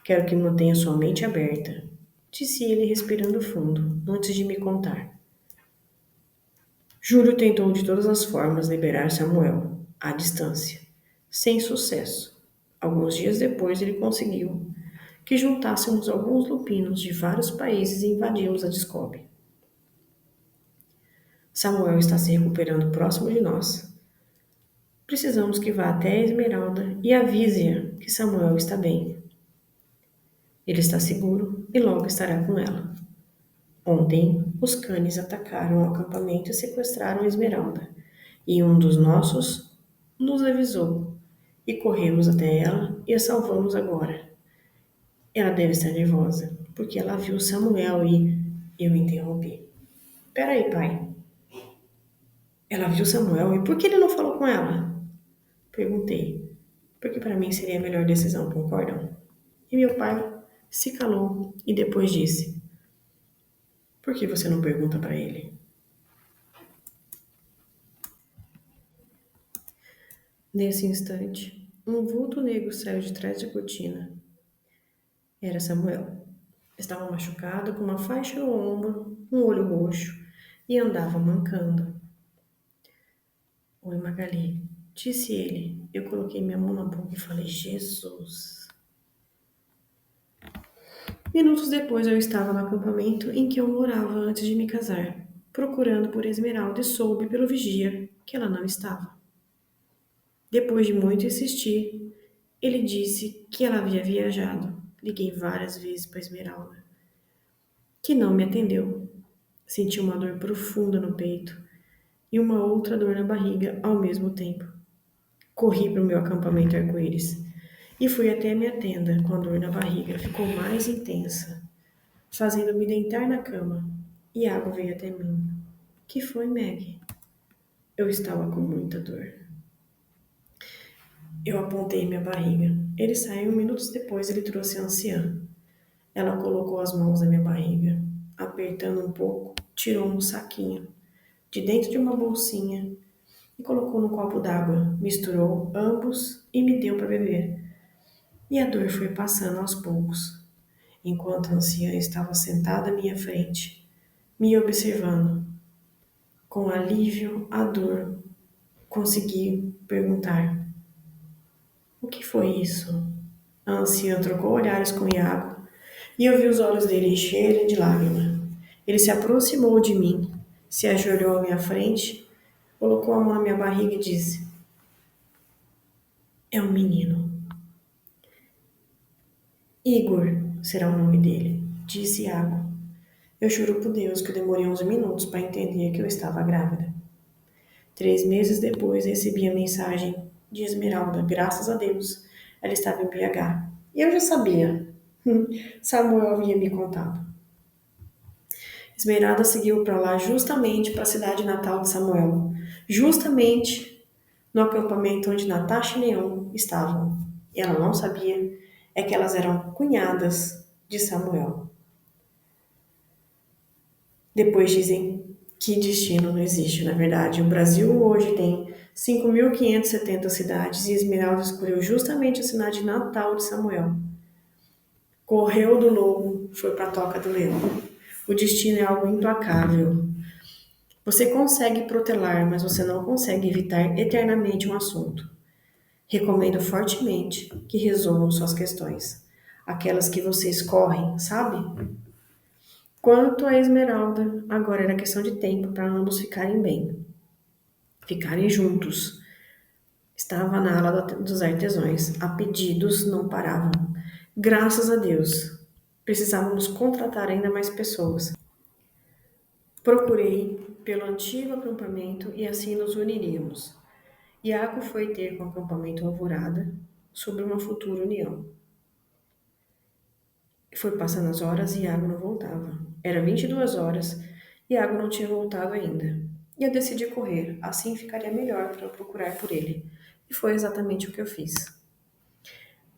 Quero que mantenha sua mente aberta, disse ele respirando fundo, antes de me contar. Júlio tentou de todas as formas liberar Samuel, à distância, sem sucesso. Alguns dias depois ele conseguiu que juntássemos alguns lupinos de vários países e invadimos a Discovery. Samuel está se recuperando próximo de nós. Precisamos que vá até a Esmeralda e avise-a que Samuel está bem. Ele está seguro e logo estará com ela. Ontem, os cães atacaram o acampamento e sequestraram a Esmeralda. E um dos nossos nos avisou. E corremos até ela e a salvamos agora. Ela deve estar nervosa, porque ela viu Samuel e eu interrompi. Peraí, pai. Ela viu Samuel e por que ele não falou com ela? Perguntei. Porque para mim seria a melhor decisão, concordam? E meu pai se calou e depois disse: Por que você não pergunta para ele? Nesse instante, um vulto negro saiu de trás da cortina. Era Samuel. Estava machucado, com uma faixa no ombro, um olho roxo e andava mancando. Oi, Magali, disse ele. Eu coloquei minha mão na boca e falei: Jesus. Minutos depois eu estava no acampamento em que eu morava antes de me casar, procurando por Esmeralda e soube pelo vigia que ela não estava. Depois de muito insistir, ele disse que ela havia viajado. Liguei várias vezes para Esmeralda, que não me atendeu. Senti uma dor profunda no peito e uma outra dor na barriga ao mesmo tempo. Corri para o meu acampamento arco-íris e fui até a minha tenda com a dor na barriga ficou mais intensa, fazendo-me deitar na cama. Iago veio até mim. Que foi, Meg? Eu estava com muita dor. Eu apontei minha barriga. Ele saiu minutos depois. Ele trouxe a anciã. Ela colocou as mãos na minha barriga, apertando um pouco, tirou um saquinho de dentro de uma bolsinha e colocou no copo d'água, misturou ambos e me deu para beber. E a dor foi passando aos poucos, enquanto a anciã estava sentada à minha frente, me observando. Com alívio à dor, consegui perguntar: O que foi isso? A anciã trocou olhares com Iago e eu vi os olhos dele encherem de lágrima. Ele se aproximou de mim, se ajoelhou à minha frente, colocou a mão na minha barriga e disse: É um menino. Igor será o nome dele, disse Iago. Eu juro por Deus que eu demorei 11 minutos para entender que eu estava grávida. 3 meses depois recebi a mensagem de Esmeralda, graças a Deus. Ela estava em BH. E eu já sabia. Samuel havia me contado. Esmeralda seguiu para lá justamente para a cidade natal de Samuel. Justamente no acampamento onde Natasha e Leão estavam. E ela não sabia é que elas eram cunhadas de Samuel. Depois dizem que destino não existe, na verdade. O Brasil hoje tem 5.570 cidades e Esmeralda escolheu justamente a cidade natal de Samuel. Correu do lobo, foi para a toca do leão. O destino é algo implacável. Você consegue protelar, mas você não consegue evitar eternamente um assunto. Recomendo fortemente que resolvam suas questões. Aquelas que vocês correm, sabe? Quanto a Esmeralda, agora era questão de tempo para ambos ficarem bem, ficarem juntos. Estava na ala dos artesãos. A pedidos não paravam. Graças a Deus. Precisávamos contratar ainda mais pessoas. Procurei pelo antigo acampamento e assim nos uniríamos. Iago foi ter com o acampamento Alvorada sobre uma futura união. Foi passando as horas e Iago não voltava. Era 22 horas e Iago não tinha voltado ainda. E eu decidi correr, assim ficaria melhor para eu procurar por ele. E foi exatamente o que eu fiz.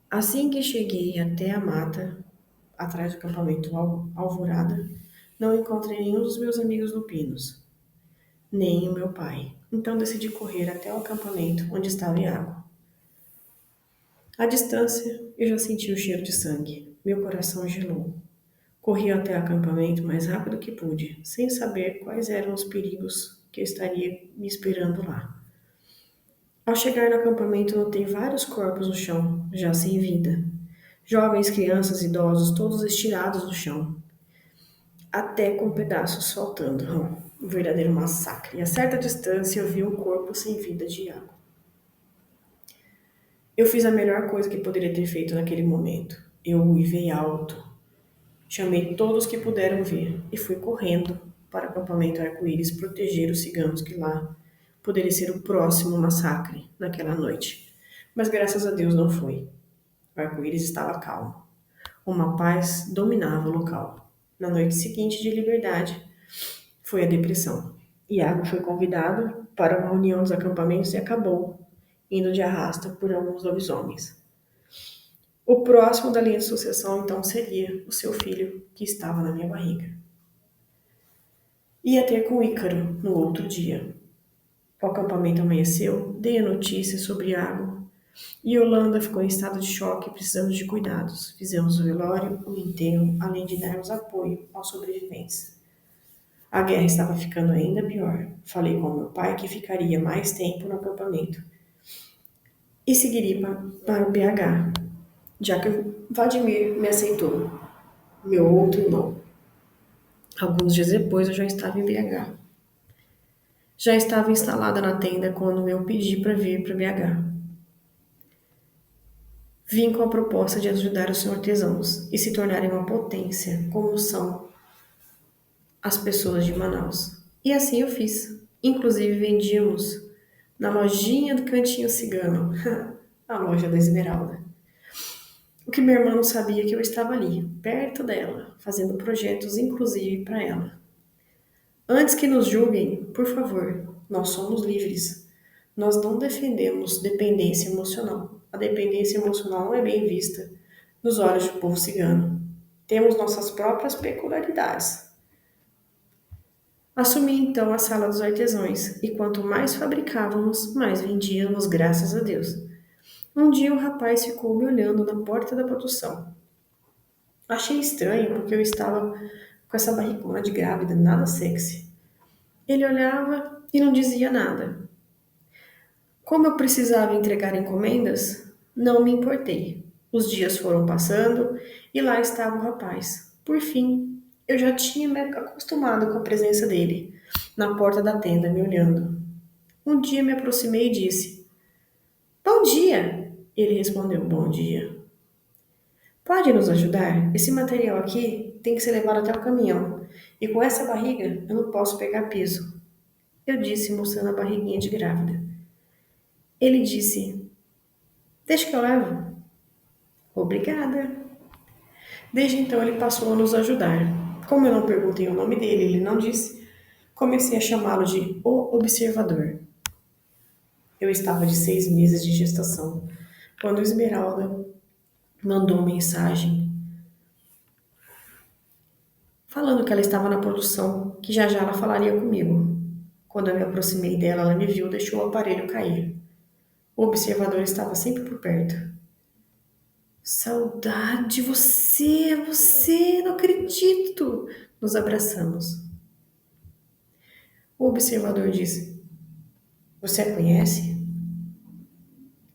Assim que cheguei até a mata, atrás do acampamento Alvorada, não encontrei nenhum dos meus amigos lupinos, nem o meu pai. Então decidi correr até o acampamento onde estava Iago. À distância, eu já senti o cheiro de sangue. Meu coração gelou. Corri até o acampamento o mais rápido que pude, sem saber quais eram os perigos que estaria me esperando lá. Ao chegar no acampamento, notei vários corpos no chão, já sem vida. Jovens, crianças, idosos, todos estirados no chão, até com pedaços faltando. Um verdadeiro massacre. E a certa distância eu vi um corpo sem vida de Iago. Eu fiz a melhor coisa que poderia ter feito naquele momento. Eu uivei alto. Chamei todos que puderam ver e fui correndo para o acampamento Arco-Íris proteger os ciganos que lá poderia ser o próximo massacre naquela noite. Mas graças a Deus não foi. O Arco-Íris estava calmo. Uma paz dominava o local. Na noite seguinte de liberdade, foi a depressão. Iago foi convidado para uma reunião dos acampamentos e acabou indo de arrasta por alguns lobisomens. O próximo da linha de sucessão, então, seria o seu filho, que estava na minha barriga. Ia ter com Ícaro no outro dia. O acampamento amanheceu, dei a notícia sobre Iago, e Yolanda ficou em estado de choque, precisando de cuidados. Fizemos o velório, o enterro, além de darmos apoio aos sobreviventes. A guerra estava ficando ainda pior. Falei com meu pai que ficaria mais tempo no acampamento e seguiria para o BH, já que o Vladimir me aceitou, meu outro irmão. Alguns dias depois eu já estava em BH. Já estava instalada na tenda quando eu pedi para vir para BH. Vim com a proposta de ajudar os artesãos e se tornarem uma potência, como são as pessoas de Manaus. E assim eu fiz. Inclusive vendíamos na lojinha do Cantinho Cigano, a loja da Esmeralda. O que minha irmã não sabia é que eu estava ali, perto dela, fazendo projetos inclusive para ela. Antes que nos julguem, por favor, nós somos livres. Nós não defendemos dependência emocional. A dependência emocional não é bem vista nos olhos do povo cigano. Temos nossas próprias peculiaridades. Assumi então a sala dos artesãos, e quanto mais fabricávamos, mais vendíamos, graças a Deus. Um dia o rapaz ficou me olhando na porta da produção. Achei estranho porque eu estava com essa barrigona de grávida, nada sexy. Ele olhava e não dizia nada. Como eu precisava entregar encomendas, não me importei. Os dias foram passando e lá estava o rapaz. Por fim, eu já tinha me acostumado com a presença dele, na porta da tenda, me olhando. Um dia me aproximei e disse: Bom dia! Ele respondeu: Bom dia. Pode nos ajudar? Esse material aqui tem que ser levado até o caminhão. E com essa barriga, eu não posso pegar peso. Eu disse, mostrando a barriguinha de grávida. Ele disse: Deixa que eu levo. Obrigada. Desde então ele passou a nos ajudar. Como eu não perguntei o nome dele, ele não disse, comecei a chamá-lo de O Observador. Eu estava de 6 meses de gestação, quando Esmeralda mandou mensagem falando que ela estava na produção, que já ela falaria comigo. Quando eu me aproximei dela, ela me viu e deixou o aparelho cair. O observador estava sempre por perto. Saudade, você, não acredito! Nos abraçamos. O observador disse: Você a conhece?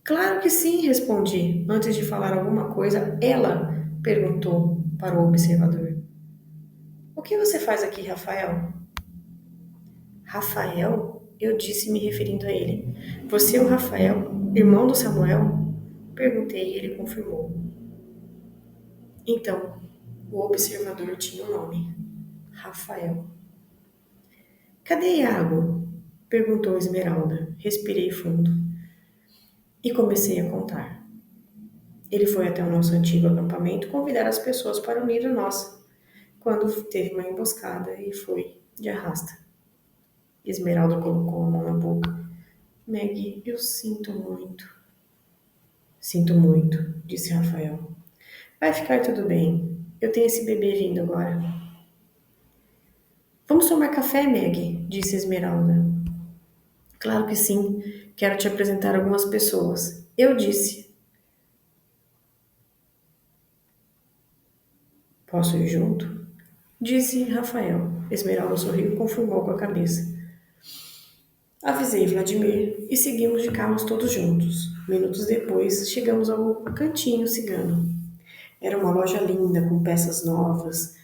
Claro que sim, respondi. Antes de falar alguma coisa, ela perguntou para o observador: O que você faz aqui, Rafael? Rafael? Eu disse, me referindo a ele. Você é o Rafael, irmão do Samuel? Perguntei e ele confirmou. Então, o observador tinha um nome: Rafael. Cadê Iago? Perguntou Esmeralda. Respirei fundo e comecei a contar. Ele foi até o nosso antigo acampamento convidar as pessoas para unir a nós, quando teve uma emboscada e foi de arrasta. Esmeralda colocou a mão na boca. Maggie, eu sinto muito. Sinto muito, disse Rafael. Vai ficar tudo bem. Eu tenho esse bebê vindo agora. Vamos tomar café, Maggie, disse Esmeralda. Claro que sim. Quero te apresentar algumas pessoas. Eu disse. Posso ir junto? Disse Rafael. Esmeralda sorriu e confirmou com a cabeça. Avisei Vladimir e seguimos de carros todos juntos. Minutos depois, chegamos ao Cantinho Cigano. Era uma loja linda, com peças novas.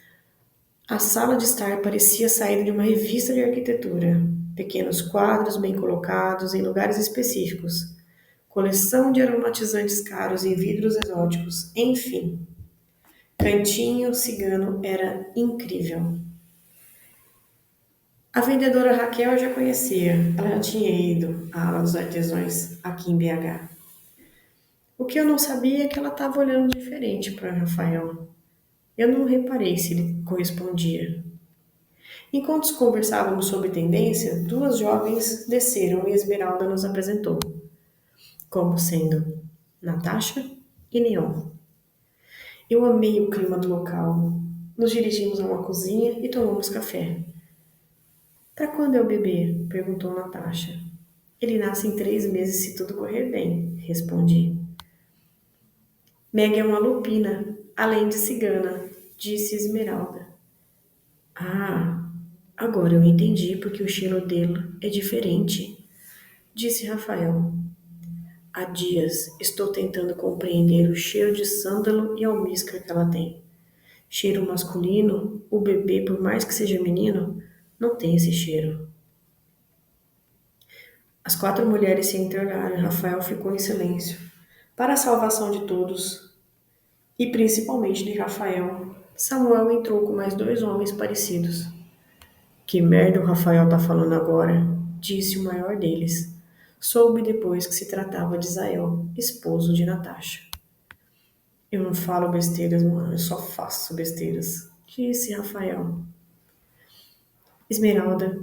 A sala de estar parecia saída de uma revista de arquitetura. Pequenos quadros bem colocados em lugares específicos. Coleção de aromatizantes caros em vidros exóticos. Enfim, Cantinho Cigano era incrível. A vendedora Raquel eu já conhecia, ela já tinha ido à ala dos artesãos aqui em BH. O que eu não sabia é que ela estava olhando diferente para Rafael. Eu não reparei se ele correspondia. Enquanto conversávamos sobre tendência, duas jovens desceram e Esmeralda nos apresentou, como sendo Natasha e Neon. Eu amei o clima do local. Nos dirigimos a uma cozinha e tomamos café. Para quando é o bebê? Perguntou Natasha. Ele nasce em 3 meses se tudo correr bem, respondi. Meg é uma lupina, além de cigana, disse Esmeralda. Ah, agora eu entendi porque o cheiro dele é diferente, disse Rafael. Há dias estou tentando compreender o cheiro de sândalo e almíscar que ela tem. Cheiro masculino, o bebê, por mais que seja menino, não tem esse cheiro. As 4 mulheres se entreolharam e Rafael ficou em silêncio. Para a salvação de todos, e principalmente de Rafael, Samuel entrou com mais 2 homens parecidos. Que merda o Rafael tá falando agora, disse o maior deles. Soube depois que se tratava de Zael, esposo de Natasha. Eu não falo besteiras, mano, eu só faço besteiras, disse Rafael. Esmeralda,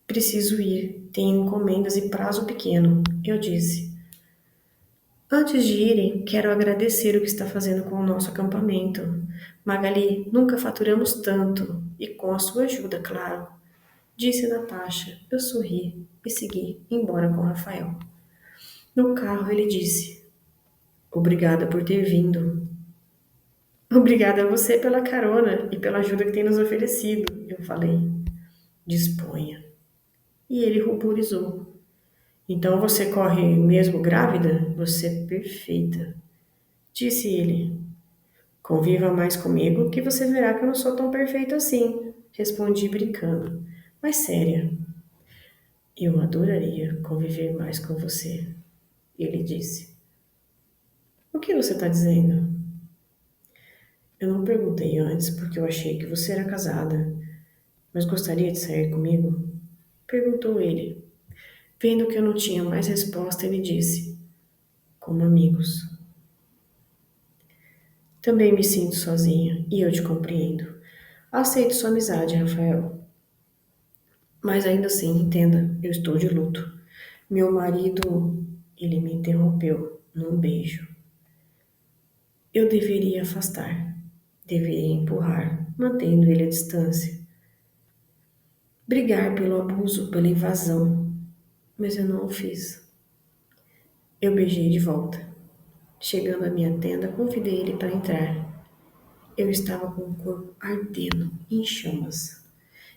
preciso ir, tenho encomendas e prazo pequeno, eu disse. Antes de irem, quero agradecer o que está fazendo com o nosso acampamento. Magali, nunca faturamos tanto, e com a sua ajuda, claro, disse Natasha. Eu sorri e segui embora com Rafael. No carro ele disse, obrigada por ter vindo. Obrigada a você pela carona e pela ajuda que tem nos oferecido, eu falei. Disponha. E ele ruborizou. Então você corre mesmo grávida? Você é perfeita, disse ele. Conviva mais comigo que você verá que eu não sou tão perfeito assim, respondi brincando, mas séria. Eu adoraria conviver mais com você, ele disse. O que você está dizendo? Eu não perguntei antes porque eu achei que você era casada, mas gostaria de sair comigo? Perguntou ele. Vendo que eu não tinha mais resposta, ele disse, como amigos. Também me sinto sozinha e eu te compreendo. Aceito sua amizade, Rafael. Mas ainda assim, entenda, eu estou de luto. Meu marido, ele me interrompeu num beijo. Eu deveria afastar, deveria empurrar, mantendo ele à distância. Brigar pelo abuso, pela invasão, mas eu não o fiz. Eu beijei de volta. Chegando à minha tenda, convidei ele para entrar. Eu estava com o corpo ardendo, em chamas.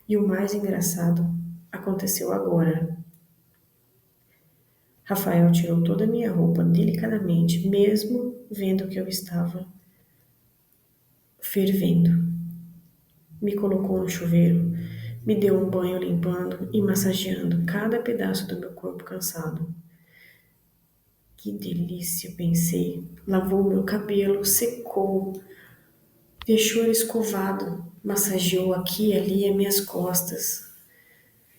E o mais engraçado aconteceu agora. Rafael tirou toda a minha roupa delicadamente, mesmo vendo que eu estava fervendo. Me colocou no chuveiro, me deu um banho limpando e massageando cada pedaço do meu corpo cansado. Que delícia, pensei. Lavou meu cabelo, secou, deixou ele escovado, massageou aqui e ali as minhas costas.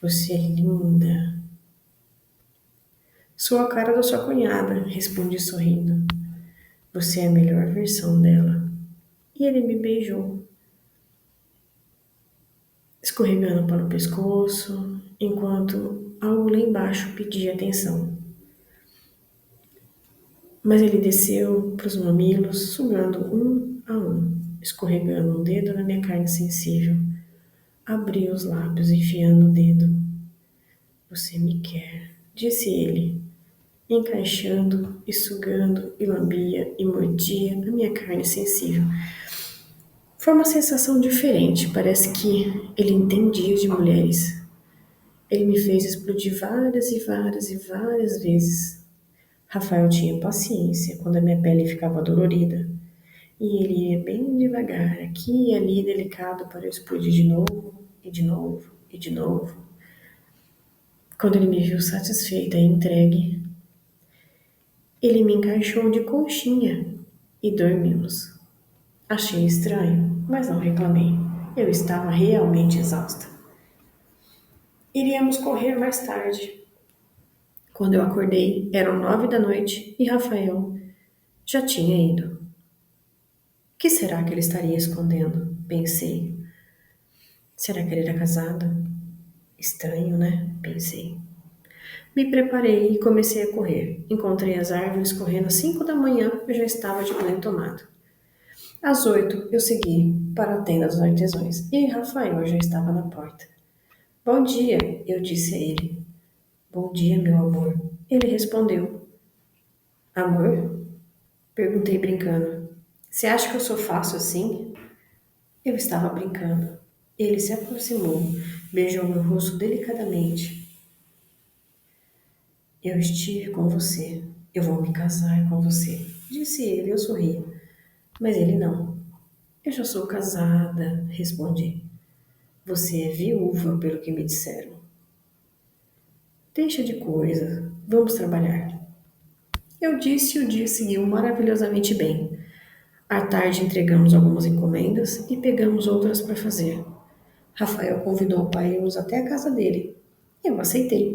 Você é linda. Sou a cara da sua cunhada, respondi sorrindo. Você é a melhor versão dela. E ele me beijou, escorregando para o pescoço, enquanto algo lá embaixo pedia atenção. Mas ele desceu para os mamilos, sugando um a um, escorregando um dedo na minha carne sensível. Abriu os lábios, enfiando o dedo. Você me quer, disse ele, encaixando e sugando e lambia e mordia a minha carne sensível. Foi uma sensação diferente, parece que ele entendia de mulheres. Ele me fez explodir várias e várias e várias vezes. Rafael tinha paciência quando a minha pele ficava dolorida. E ele ia bem devagar, aqui e ali, delicado, para eu explodir de novo, e de novo, e de novo. Quando ele me viu satisfeita e entregue, ele me encaixou de conchinha e dormimos. Achei estranho, mas não reclamei. Eu estava realmente exausta. Iríamos correr mais tarde. Quando eu acordei, eram 9 da noite e Rafael já tinha ido. O que será que ele estaria escondendo? Pensei. Será que ele era casado? Estranho, né? Pensei. Me preparei e comecei a correr. Encontrei as árvores correndo às 5 da manhã e já estava de banho tomado. Às 8, eu segui para a tenda dos artesãos e Rafael já estava na porta. Bom dia, eu disse a ele. Bom dia, meu amor. Ele respondeu. Amor? Perguntei brincando. Você acha que eu sou fácil assim? Eu estava brincando. Ele se aproximou, beijou meu rosto delicadamente. Eu estive com você. Eu vou me casar com você, disse ele. Eu sorri. Mas ele não. Eu já sou casada, respondi. Você é viúva, pelo que me disseram. Deixa de coisa. Vamos trabalhar. Eu disse e o dia seguiu maravilhosamente bem. À tarde entregamos algumas encomendas e pegamos outras para fazer. Rafael convidou para irmos até a casa dele. Eu aceitei.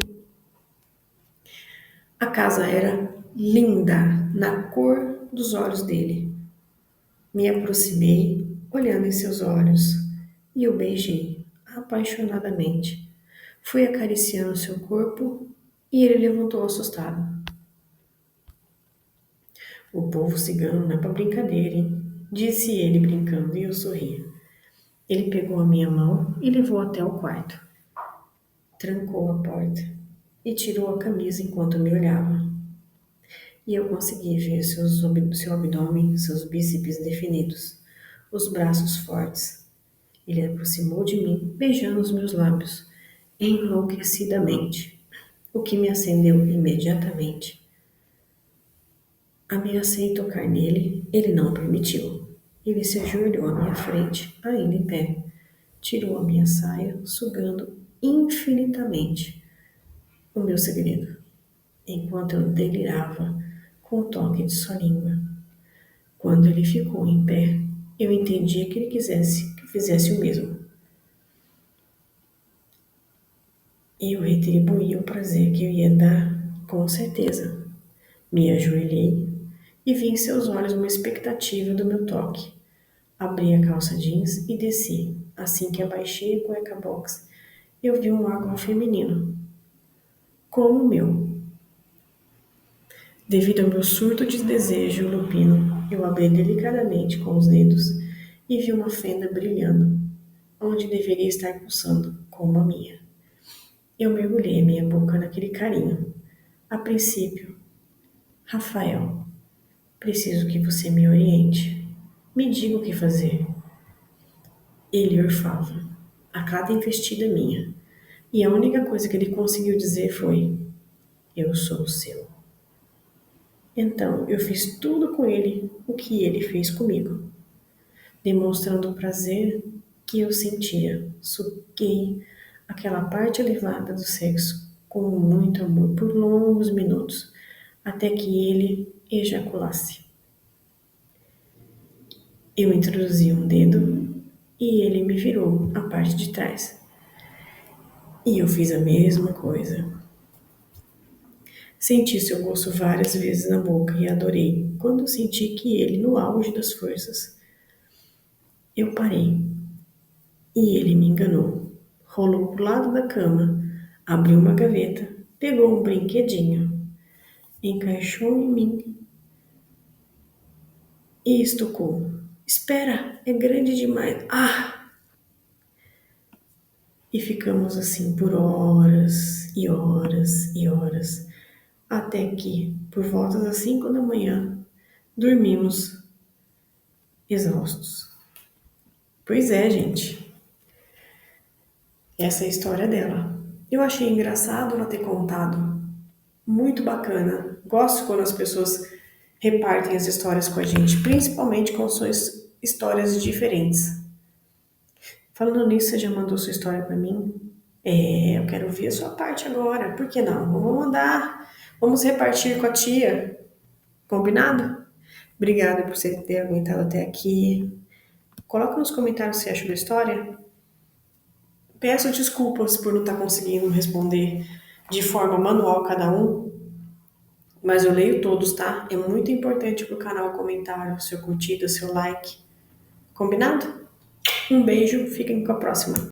A casa era linda, na cor dos olhos dele. Me aproximei, olhando em seus olhos, e o beijei apaixonadamente. Fui acariciando seu corpo e ele levantou assustado. O povo cigano não é para brincadeira, hein? Disse ele brincando e eu sorri. Ele pegou a minha mão e levou até o quarto. Trancou a porta e tirou a camisa enquanto me olhava. E eu consegui ver seu abdômen, seus bíceps definidos, os braços fortes. Ele aproximou de mim, beijando os meus lábios, enlouquecidamente, o que me acendeu imediatamente. Ameacei tocar nele, ele não permitiu. Ele se ajoelhou à minha frente, ainda em pé. Tirou a minha saia, sugando infinitamente o meu segredo, enquanto eu delirava com o toque de sua língua. Quando ele ficou em pé, eu entendia que ele quisesse que fizesse o mesmo. Eu retribuí o prazer que eu ia dar, com certeza. Me ajoelhei e vi em seus olhos uma expectativa do meu toque. Abri a calça jeans e desci. Assim que abaixei a cueca box, eu vi um órgão feminino, como o meu. Devido ao meu surto de desejo lupino, eu abri delicadamente com os dedos e vi uma fenda brilhando, onde deveria estar pulsando, como a minha. Eu mergulhei minha boca naquele carinho. A princípio, Rafael, preciso que você me oriente. Me diga o que fazer. Ele orfava a cada investida minha, e a única coisa que ele conseguiu dizer foi: eu sou seu. Então eu fiz tudo com ele o que ele fez comigo, demonstrando o prazer que eu sentia. Suguei aquela parte elevada do sexo com muito amor por longos minutos, até que ele ejaculasse. Eu introduzi um dedo e ele me virou a parte de trás. E eu fiz a mesma coisa. Senti seu gosto várias vezes na boca e adorei quando senti que ele, no auge das forças, eu parei e ele me enganou. Rolou pro lado da cama, abriu uma gaveta, pegou um brinquedinho, encaixou em mim e estocou. Espera, é grande demais. Ah! E ficamos assim por horas e horas e horas, até que, por volta das 5 da manhã, dormimos exaustos. Pois é, gente. Essa é a história dela. Eu achei engraçado ela ter contado. Muito bacana. Gosto quando as pessoas repartem as histórias com a gente, principalmente com suas histórias diferentes. Falando nisso, você já mandou sua história para mim? Eu quero ouvir a sua parte agora. Por que não? Vamos mandar. Vamos repartir com a tia. Combinado? Obrigada por você ter aguentado até aqui. Coloca nos comentários o que você achou da história. Peço desculpas por não estar conseguindo responder de forma manual cada um, mas eu leio todos, tá? É muito importante pro canal o comentário, seu curtida, seu like. Combinado? Um beijo, fiquem com a próxima.